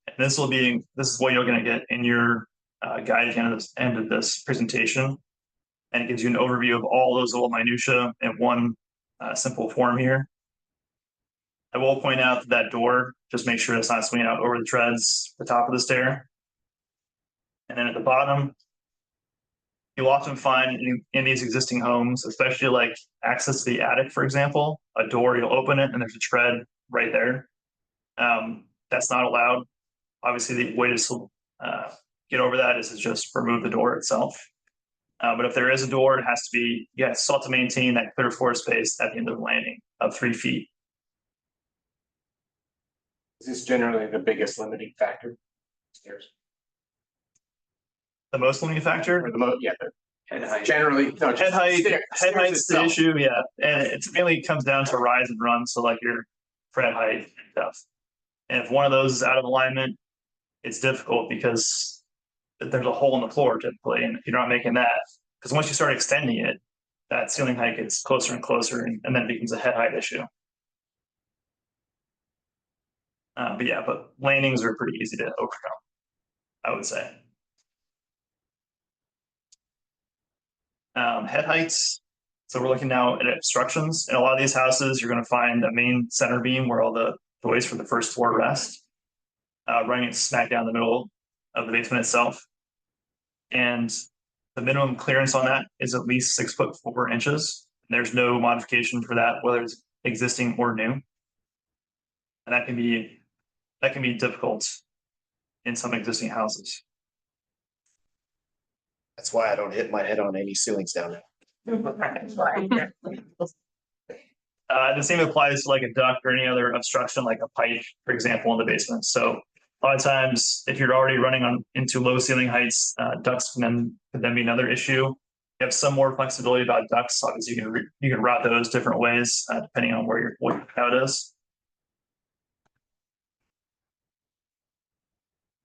And this is what you're going to get in your guide at the end of this presentation. And it gives you an overview of all those little minutiae in one simple form here. I will point out that door, just make sure it's not swinging out over the treads, the top of the stair. And then at the bottom, you'll often find in these existing homes, especially like access to the attic, for example, a door, you'll open it and there's a tread right there. That's not allowed. Obviously, the way to get over that is to just remove the door itself. But if there is a door, it has to be, you still have to maintain that clear floor space at the end of the landing of 3 feet. Is this generally the biggest limiting factor? Stairs. The most limiting factor? Or the most, yeah. Head height. Generally, no, Head height. Head height's the itself. issue, yeah. And it mainly comes down to rise and run. So like your tread height and depth. And if one of those is out of alignment, it's difficult because there's a hole in the floor typically, and if you're not making that, because once you start extending it, that ceiling height gets closer and closer, and then it becomes a head height issue. But landings are pretty easy to overcome, I would say. Head heights. So we're looking now at obstructions. In a lot of these houses, you're going to find a main center beam where all the joists for the first floor rest, running it smack down the middle of the basement itself. And the minimum clearance on that is at least 6'4" inches. There's no modification for that, whether it's existing or new. And that can be difficult in some existing houses. That's why I don't hit my head on any ceilings down there. The same applies to like a duct or any other obstruction, like a pipe, for example, in the basement. So a lot of times, if you're already running on into low ceiling heights, ducts could then be another issue. You have some more flexibility about ducts. Obviously, you can route those different ways depending on what your layout is.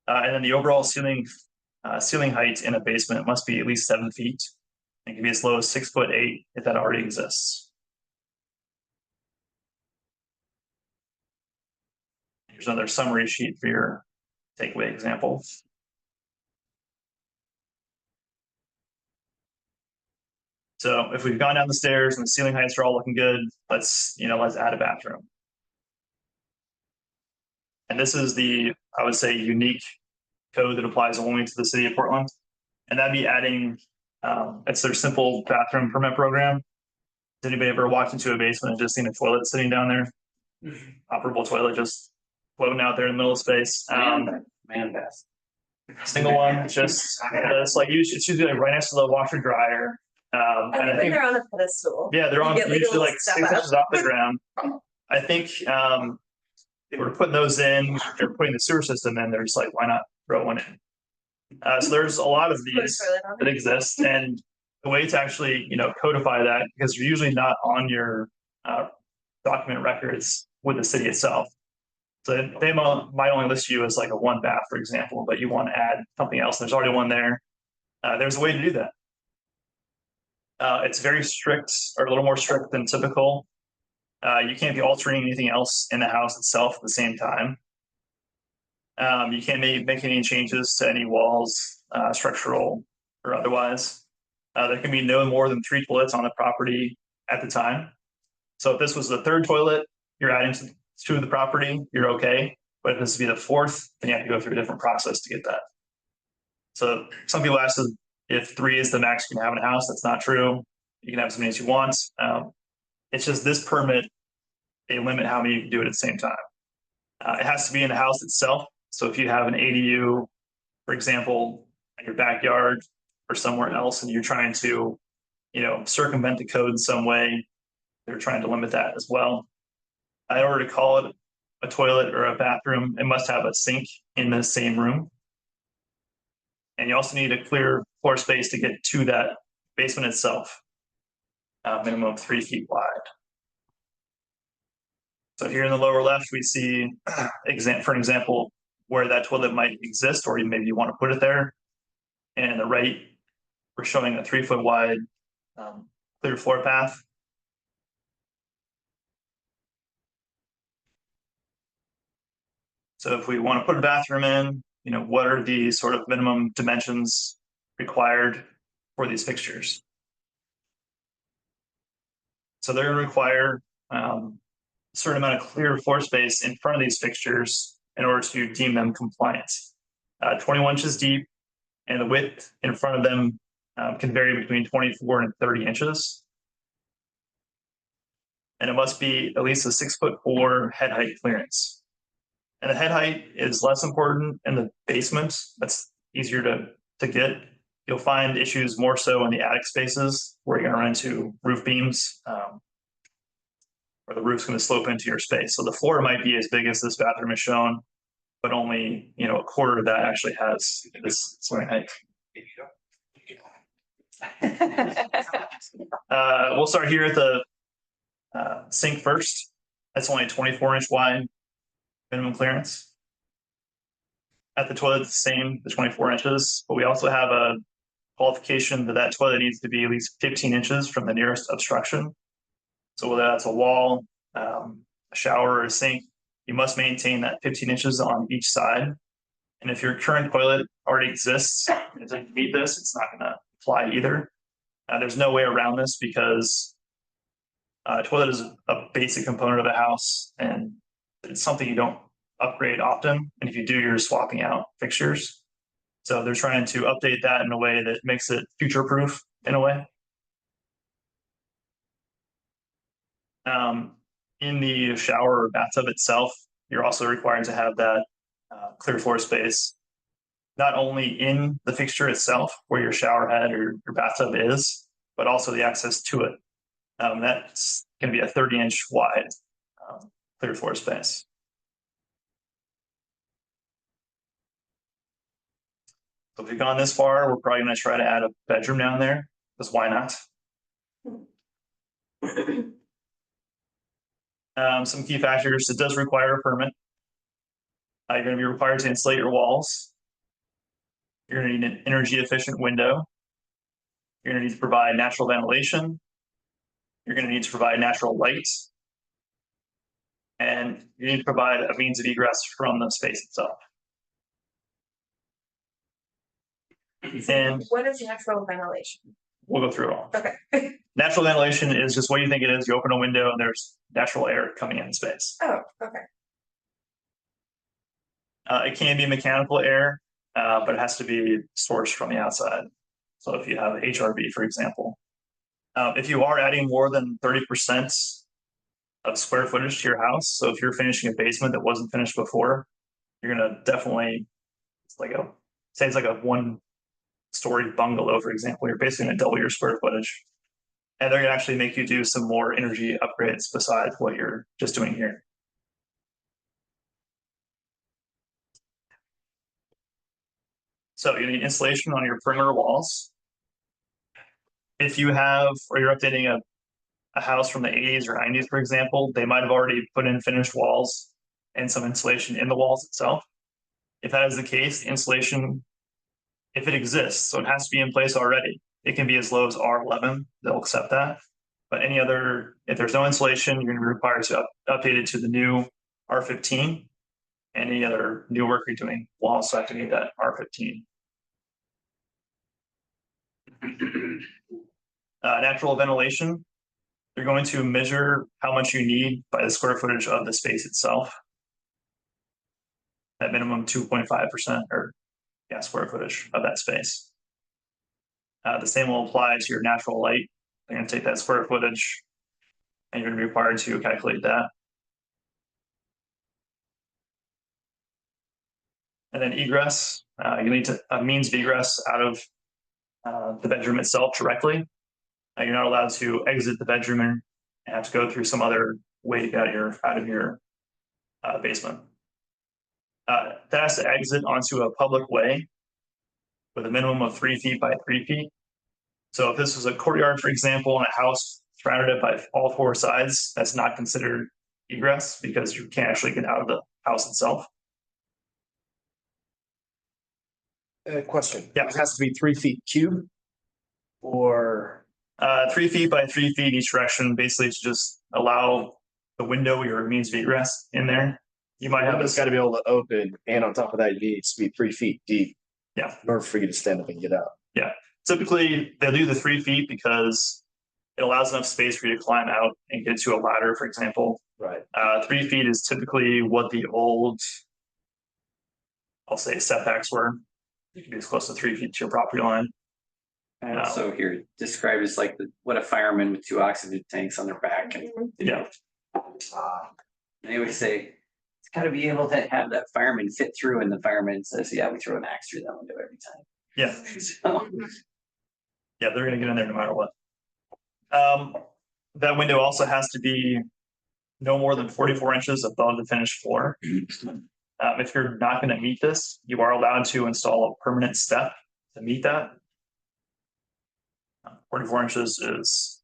And then the overall ceiling height in a basement must be at least 7 feet. It can be as low as 6'8" if that already exists. Here's another summary sheet for your takeaway example. So if we've gone down the stairs and the ceiling heights are all looking good, let's add a bathroom. And this is I would say, unique code that applies only to the city of Portland. And that'd be adding, it's their simple bathroom permit program. Has anybody ever walked into a basement and just seen a toilet sitting down there? Operable toilet just floating out there in the middle of space. Man best. Single one, it's usually like right next to the washer dryer. And I think they're on a pedestal. Yeah, they're on usually like 6 inches off the ground. I think they were putting those in, they're putting the sewer system in, they're just like, why not throw one in? So there's a lot of these that exist, and the way to actually codify that, because you're usually not on your document records with the city itself. So they might only list you as like a 1 bath, for example, but you want to add something else. There's already one there. There's a way to do that. It's very strict, or a little more strict than typical. You can't be altering anything else in the house itself at the same time. You can't make any changes to any walls, structural or otherwise. There can be no more than 3 toilets on the property at the time. So if this was the 3rd toilet you're adding to the property, you're okay. But if this would be the 4th, then you have to go through a different process to get that. So some people ask if 3 is the max you can have in a house. That's not true. You can have as many as you want. It's just this permit, they limit how many you can do it at the same time. It has to be in the house itself. So if you have an ADU, for example, in your backyard or somewhere else, and you're trying to, circumvent the code in some way, they're trying to limit that as well. In order to call it a toilet or a bathroom, it must have a sink in the same room. And you also need a clear floor space to get to that basement itself, minimum of 3 feet wide. So here in the lower left, we see, for an example, where that toilet might exist, or maybe you want to put it there. And on the right, we're showing a 3 foot wide clear floor path. So if we want to put a bathroom in, what are the sort of minimum dimensions required for these fixtures? So they're going to require a certain amount of clear floor space in front of these fixtures in order to deem them compliant. 21 inches deep, and the width in front of them can vary between 24 and 30 inches. And it must be at least a 6'4" head height clearance. And the head height is less important in the basement. That's easier to get. You'll find issues more so in the attic spaces where you're going to run into roof beams, or the roof's going to slope into your space. So the floor might be as big as this bathroom is shown, but only a quarter of that actually has this ceiling height. We'll start here at the sink first. That's only 24-inch wide minimum clearance. At the toilet, the same, the 24 inches, but we also have a qualification that toilet needs to be at least 15 inches from the nearest obstruction. So whether that's a wall, a shower, or a sink, you must maintain that 15 inches on each side. And if your current toilet already exists and it doesn't meet this, it's not going to apply either. There's no way around this because a toilet is a basic component of a house, and it's something you don't upgrade often. And if you do, you're swapping out fixtures. So they're trying to update that in a way that makes it future-proof in a way. In the shower or bathtub itself, you're also required to have that clear floor space, not only in the fixture itself where your shower head or your bathtub is, but also the access to it. That's going to be a 30-inch wide clear floor space. So if we've gone this far, we're probably going to try to add a bedroom down there, because why not? Some key factors: it does require a permit. You're going to be required to insulate your walls. You're going to need an energy efficient window. You're going to need to provide natural ventilation. You're going to need to provide natural light. And you need to provide a means of egress from the space itself. And What is natural ventilation? we'll go through it all. Okay. Natural ventilation is just what you think it is. You open a window and there's natural air coming in space. Oh, okay. It can be mechanical air, but it has to be sourced from the outside. So if you have HRV, for example, if you are adding more than 30% of square footage to your house, so if you're finishing a basement that wasn't finished before, you're gonna definitely, it's like a 1-story bungalow, for example, you're basically gonna double your square footage. And they're gonna actually make you do some more energy upgrades besides what you're just doing here. So you need insulation on your perimeter walls. If you have, or you're updating a house from the 80s or 90s, for example, they might have already put in finished walls and some insulation in the walls itself. If that is the case, insulation, if it exists, so it has to be in place already. It can be as low as R11, they'll accept that. But any other, if there's no insulation, you're going to be required to update it to the new R15. Any other new work you're doing will also have to need that R15. Natural ventilation. You're going to measure how much you need by the square footage of the space itself. At minimum 2.5% or square footage of that space. The same will apply to your natural light. You're going to take that square footage and you're going to be required to calculate that. And then egress, you need a means of egress out of the bedroom itself directly. You're not allowed to exit the bedroom and have to go through some other way to get out of your basement. That has to exit onto a public way with a minimum of 3 feet by 3 feet. So if this was a courtyard, for example, and a house surrounded by all 4 sides, that's not considered egress because you can't actually get out of the house itself. Question. Yeah. It has to be 3 feet cube or 3 feet by 3 feet each direction, basically to just allow the window or means of egress in there. You might have it's got to be able to open, and on top of that, you need to be 3 feet deep. Yeah. In order for you to stand up and get out. Yeah. Typically, they'll do the 3 feet because it allows enough space for you to climb out and get to a ladder, for example. Right. 3 feet is typically what the old, I'll say, setbacks were. You can be as close to 3 feet to your property line. And also here described as like what a fireman with 2 oxygen tanks on their back. And Yeah. they always say it's got to be able to have that fireman fit through, and the fireman says, "Yeah, we throw an axe through that window every time." Yeah. So, Yeah, they're going to get in there no matter what. That window also has to be no more than 44 inches above the finished floor. If you're not going to meet this, you are allowed to install a permanent step to meet that. 44 inches is,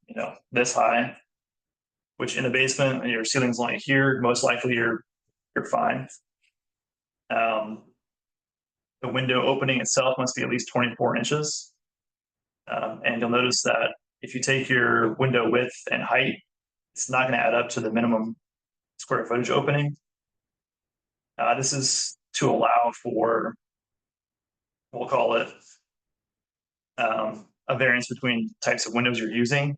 this high, which in a basement, your ceiling's only here, most likely you're fine. The window opening itself must be at least 24 inches. And you'll notice that if you take your window width and height, it's not going to add up to the minimum square footage opening. This is to allow for, we'll call it a variance between types of windows you're using.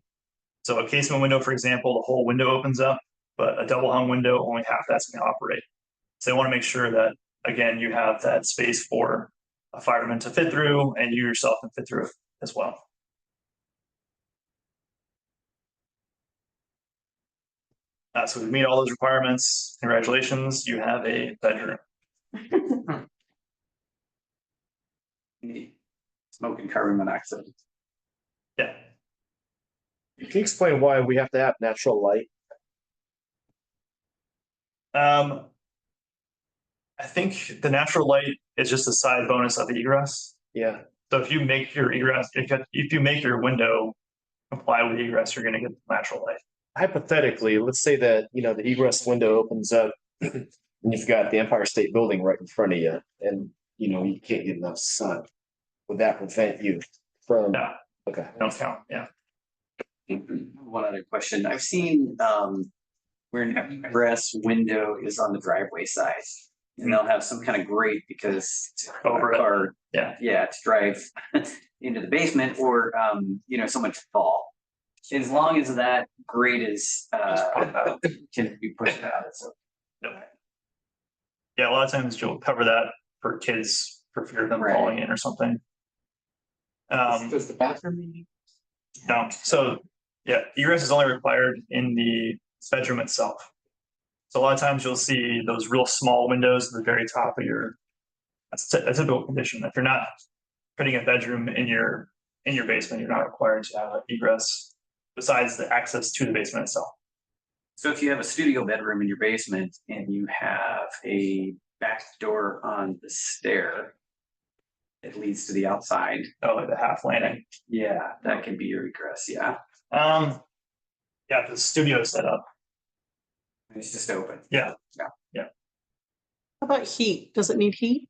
So a casement window, for example, the whole window opens up, but a double hung window, only half that's going to operate. So they want to make sure that, again, you have that space for a fireman to fit through and you yourself can fit through it as well. So we meet all those requirements. Congratulations, you have a bedroom. smoking carbon monoxide. Yeah. Can you explain why we have to have natural light? I think the natural light is just a side bonus of the egress. Yeah. So if you make your egress, if you make your window comply with egress, you're going to get natural light. Hypothetically, let's say that, the egress window opens up and you've got the Empire State Building right in front of you and, you can't get enough sun. Would that prevent you from? No. Okay. Don't count. Yeah. One other question. I've seen where an egress window is on the driveway side. And they'll have some kind of grate because Over it. car, Yeah. to drive into the basement or someone to fall. As long as that grate is can be pushed out. So. Yeah, a lot of times you'll cover that for kids for fear of them Right. falling in or something. Does the bathroom need? No. So yeah, egress is only required in the bedroom itself. So a lot of times you'll see those real small windows at the very top of your. That's a typical condition. If you're not putting a bedroom in your basement, you're not required to have egress besides the access to the basement itself. So if you have a studio bedroom in your basement and you have a back door on the stair, it leads to the outside. Oh, like the half landing. Yeah, that can be your egress. Yeah, Yeah, the studio setup. it's just open. Yeah. How about heat? Does it need heat?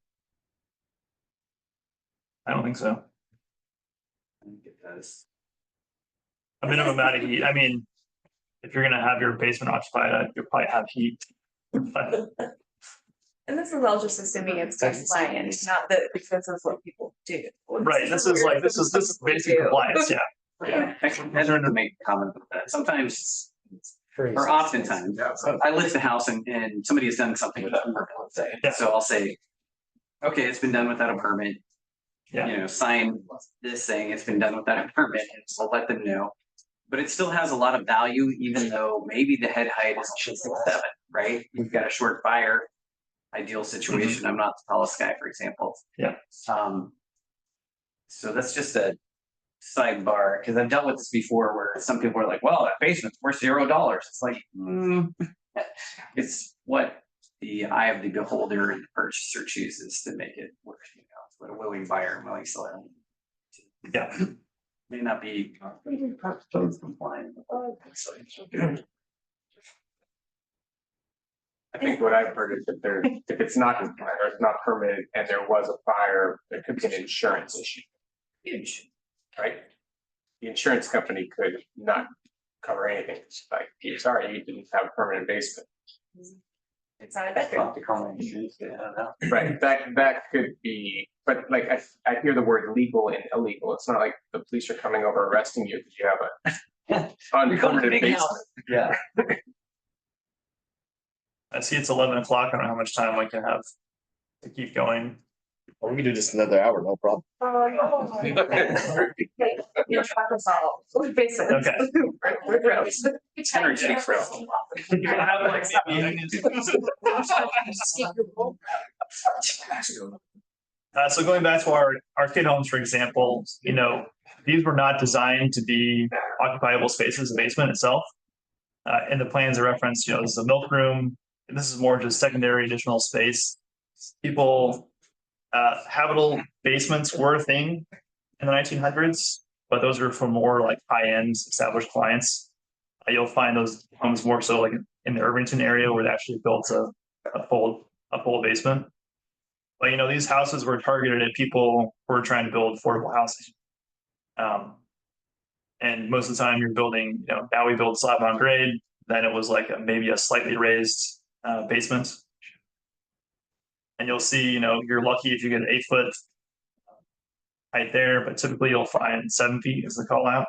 I don't think so. I think it does. A minimum amount of heat. I mean, if you're gonna have your basement occupied, you'll probably have heat. But And this is all just assuming it's compliant, not that because of what people do. right, this is basic compliance. Yeah. Yeah, actually, I wanted to make a comment about that. Sometimes, or oftentimes, I list a house and somebody has done something without a permit, let's say. Yeah. So I'll say, okay, it's been done without a permit. Yeah. Sign this saying it's been done without a permit, and so let them know. But it still has a lot of value, even though maybe the head height is 6'7", right? You've got a short fire, ideal situation. I'm not the tallest guy, for example. Yeah. So that's just a sidebar, because I've dealt with this before where some people are like, well, that basement's worth $0. It's like, it's what the eye of the beholder and the purchaser chooses to make it work. It's what a willing buyer and willing seller. Yeah. May not be compliant. I think what I've heard is if it's not compliant or it's not permitted and there was a fire, there could be an insurance issue. Huge. Right? The insurance company could not cover anything. It's like, sorry, you didn't have a permanent basement. It's not a bedroom. Right, that could be, but like I hear the word legal and illegal. It's not like the police are coming over arresting you because you have a unpermitted basement. Yeah. I see it's 11 o'clock. I don't know how much time I can have to keep going. Well, we can do just another hour, no problem. Basically. Okay. Energy trail. So going back to our kid homes, for example, these were not designed to be occupiable spaces, the basement itself. In the plans I referenced, this is a milk room. This is more just secondary additional space. People, habitable basements were a thing in the 1900s, but those were for more like high-end established clients. You'll find those homes more so like in the Irvington area where they actually built a full basement. But these houses were targeted at people who were trying to build affordable housing. And most of the time you're building, now we build slab on grade, then it was like maybe a slightly raised basement. And you'll see, you're lucky if you get an 8-foot height there, but typically you'll find 7 feet is the call out,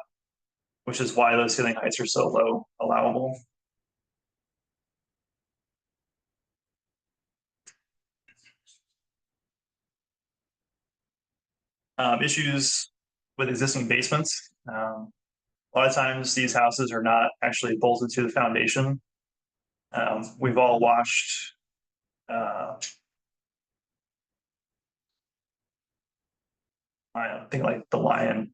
which is why those ceiling heights are so low allowable. Issues with existing basements. A lot of times these houses are not actually bolted to the foundation. We've all watched I think like The Lion,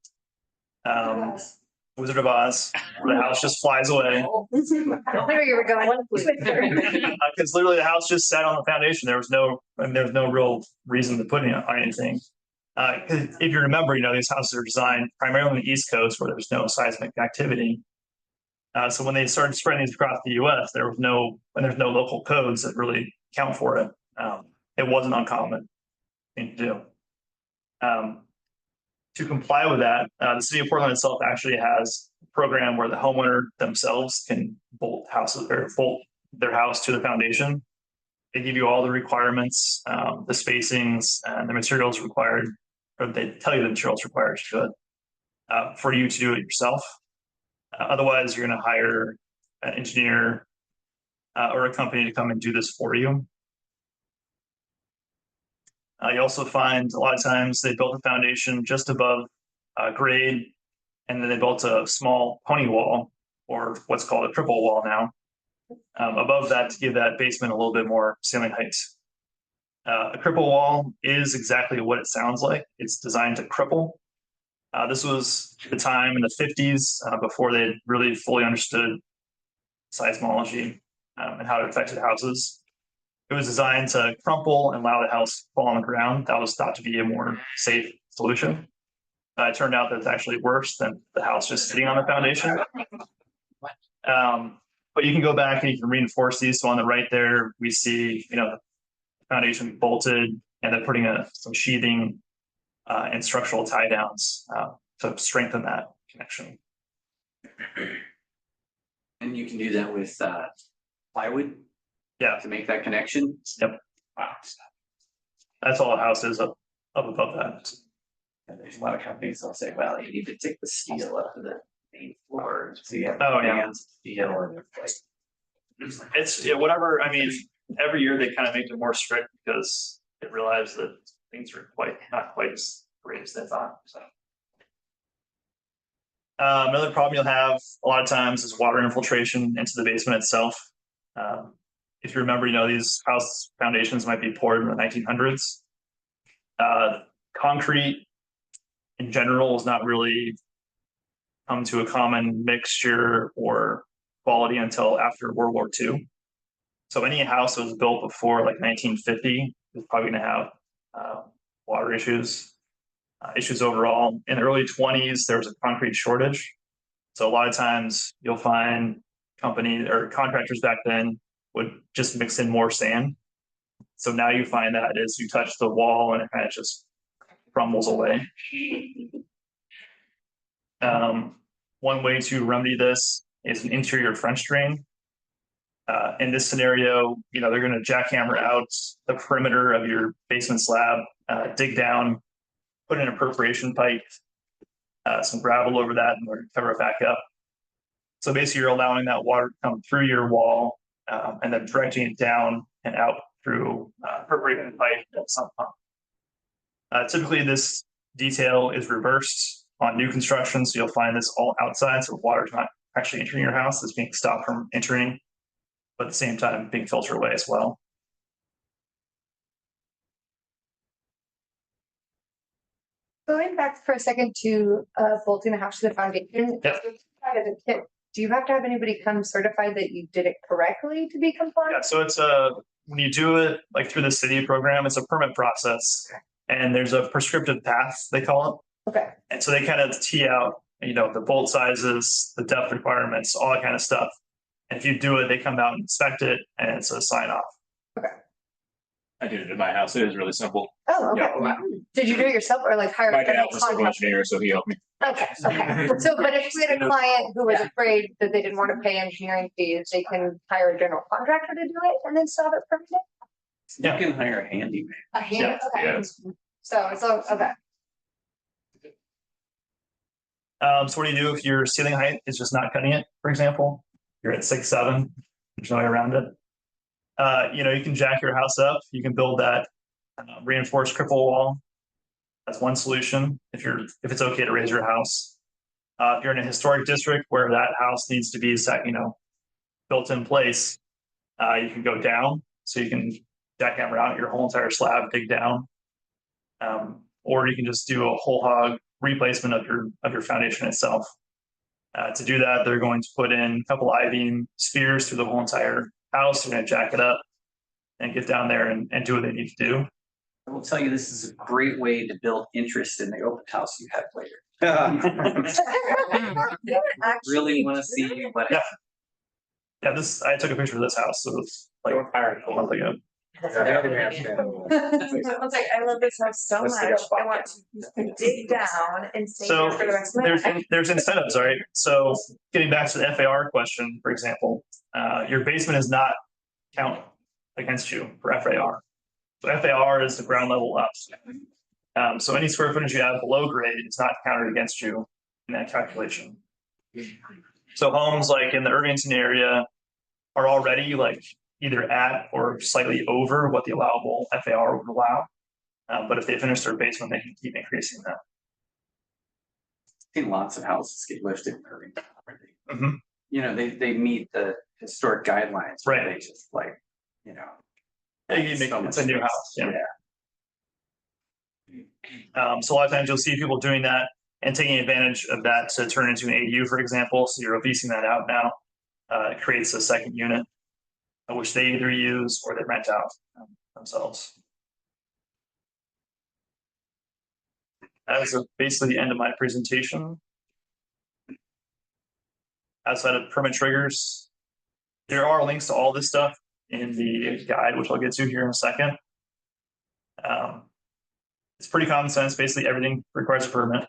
Wizard of Oz, where the house just flies away. Where you were going. Because literally the house just sat on the foundation. There was no real reason to put it on anything. 'Cause if you remember, these houses are designed primarily on the East Coast where there's no seismic activity. So when they started spreading these across the U.S., there's no local codes that really count for it. It wasn't uncommon thing to do. To comply with that, the city of Portland itself actually has a program where the homeowner themselves can bolt their house to the foundation. They give you all the requirements, the spacings, and the materials required, or they tell you the materials required to do it, for you to do it yourself. Otherwise, you're going to hire an engineer or a company to come and do this for you. You also find a lot of times they built a foundation just above grade, and then they built a small pony wall, or what's called a triple wall now, above that to give that basement a little bit more ceiling height. A cripple wall is exactly what it sounds like. It's designed to cripple. This was the time in the 50s before they really fully understood seismology and how it affected houses. It was designed to crumple and allow the house to fall on the ground. That was thought to be a more safe solution. It turned out that it's actually worse than the house just sitting on the foundation. But you can go back and you can reinforce these. So on the right there, we see, the foundation bolted, and they're putting some sheathing and structural tie downs to strengthen that connection. And you can do that with plywood. Yeah. To make that connection. Yep. Wow. That's all a house is up above that. And there's a lot of companies that'll say, well, you need to take the steel up to the main floor. So you have steel. It's whatever. I mean, every year they kind of make it more strict because they realize that things are not quite as great as they thought. So another problem you'll have a lot of times is water infiltration into the basement itself. If you remember, these house foundations might be poured in the 1900s. Concrete in general has not really come to a common mixture or quality until after World War II. So any house that was built before like 1950 is probably going to have water issues overall. In the early 20s, there was a concrete shortage. So a lot of times you'll find companies or contractors back then would just mix in more sand. So now you find that as you touch the wall and it kind of just crumbles away. One way to remedy this is an interior French drain. In this scenario, they're going to jackhammer out the perimeter of your basement slab, dig down, put in a perforation pipe, some gravel over that, and cover it back up. So basically, you're allowing that water to come through your wall and then directing it down and out through perforated pipe at some pump. Typically, this detail is reversed on new construction, so you'll find this all outside, so water is not actually entering your house; it's being stopped from entering, but at the same time being filtered away as well. Going back for a second to bolting the house to the foundation. Yep. As a tip, do you have to have anybody come certified that you did it correctly to be compliant? Yeah, so it's when you do it like through the city program, it's a permit process, and there's a prescriptive path they call it. Okay. And so they kind of tee out, the bolt sizes, the depth requirements, all that kind of stuff. And if you do it, they come out and inspect it, and it's a sign off. Okay. I did it in my house. It is really simple. Oh, okay. Yeah. Did you do it yourself or like hire? My dad was a civil engineer, so he helped me. Okay, okay. So, but if we had a client who was afraid that they didn't want to pay engineering fees, they can hire a general contractor to do it and then still have it permitted? You can hire a handyman. A hand, okay. Yeah. So it's all, okay. So what do you do if your ceiling height is just not cutting it, for example? You're at 6'7", there's no way around it. You can jack your house up. You can build that reinforced cripple wall. That's one solution if it's okay to raise your house. If you're in a historic district where that house needs to be set, built in place, you can go down. So you can jackhammer out your whole entire slab, dig down, or you can just do a whole hog replacement of your foundation itself. To do that, they're going to put in a couple I-beam spheres through the whole entire house. They're going to jack it up and get down there and do what they need to do. I will tell you, this is a great way to build interest in the open house you have later. Really want to see you, but yeah, this I took a picture of this house, so it's like a month ago. I was like, I love this house so much. I want to dig down and stay So here for the rest of my life. there's incentives, right? So getting back to the FAR question, for example, your basement is not count against you for FAR. So FAR is the ground level up. So any square footage you have below grade is not counted against you in that calculation. So homes like in the Irvington area are already like either at or slightly over what the allowable FAR would allow. But if they finish their basement, they can keep increasing that. I think lots of houses get lifted in Irvington already. Mm-hmm. You know, they meet the historic guidelines. Right. They just like, you know. It's a new house. Yeah. So a lot of times you'll see people doing that and taking advantage of that to turn into an ADU, for example. So you're leasing that out now. It creates a second unit, which they either use or they rent out themselves. That is basically the end of my presentation. Outside of permit triggers, there are links to all this stuff in the guide, which I'll get to here in a second. It's pretty common sense. Basically, everything requires a permit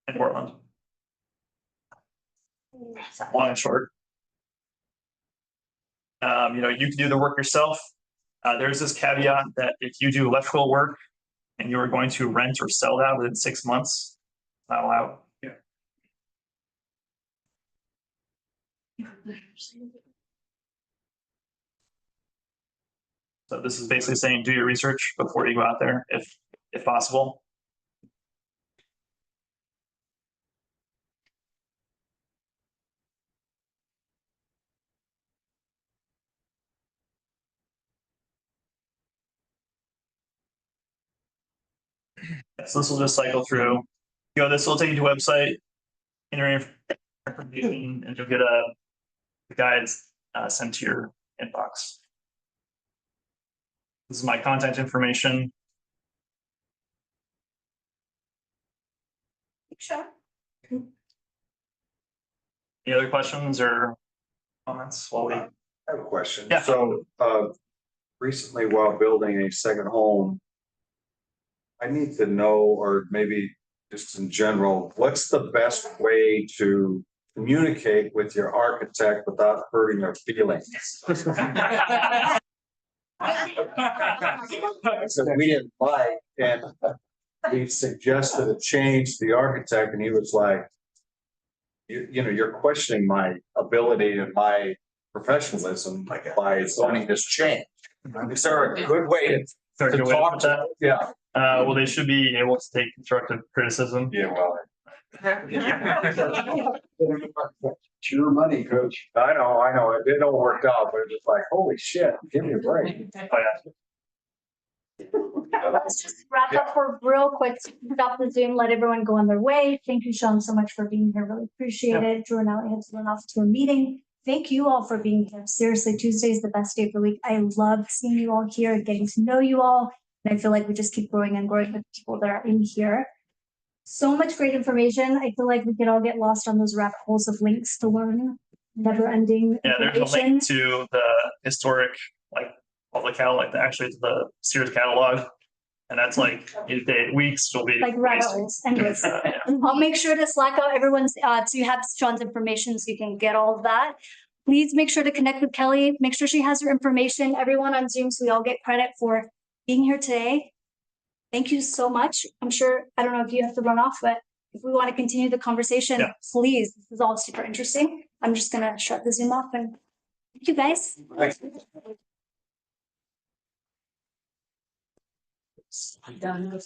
in Portland. Long and short. You know, you can do the work yourself. There's this caveat that if you do electrical work and you are going to rent or sell that within 6 months, not allowed. Yeah. So this is basically saying do your research before you go out there, if possible. So this will just cycle through. You know, this will take you to a website, enter information, and you'll get the guides sent to your inbox. This is my contact information. Sure. Any other questions or comments while we? I have a question. Yeah. So, recently while building a second home, I need to know, or maybe just in general, what's the best way to communicate with your architect without hurting their feelings? So we didn't like, and we suggested a change to the architect, and he was like, you know, you're questioning my ability and my professionalism by zoning this change. Is there a good way to talk to that? Yeah. Well, they should be able to take constructive criticism. Yeah, well. It's your money, coach. I know. It didn't all work out, but it was like, holy shit, give me a break. Let's just wrap up for real quick, stop the Zoom, let everyone go on their way. Thank you, Sean, so much for being here. Really appreciate it. Drew and I had to run off to a meeting. Thank you all for being here. Seriously, Tuesday is the best day of the week. I love seeing you all here and getting to know you all. And I feel like we just keep growing and growing with people that are in here. So much great information. I feel like we could all get lost on those rabbit holes of links to learn. Never ending. Yeah, there's a link to the historic, like public catalog, like actually to the Sears catalog. And that's like weeks will be like rabbit holes. Anyways, I'll make sure to Slack out everyone's so you have Sean's information so you can get all of that. Please make sure to connect with Kelly. Make sure she has your information. Everyone on Zoom, so we all get credit for being here today. Thank you so much. I'm sure, I don't know if you have to run off, but if we want to continue the conversation, please. This is all super interesting. I'm just gonna shut the Zoom off and thank you guys. I'm done.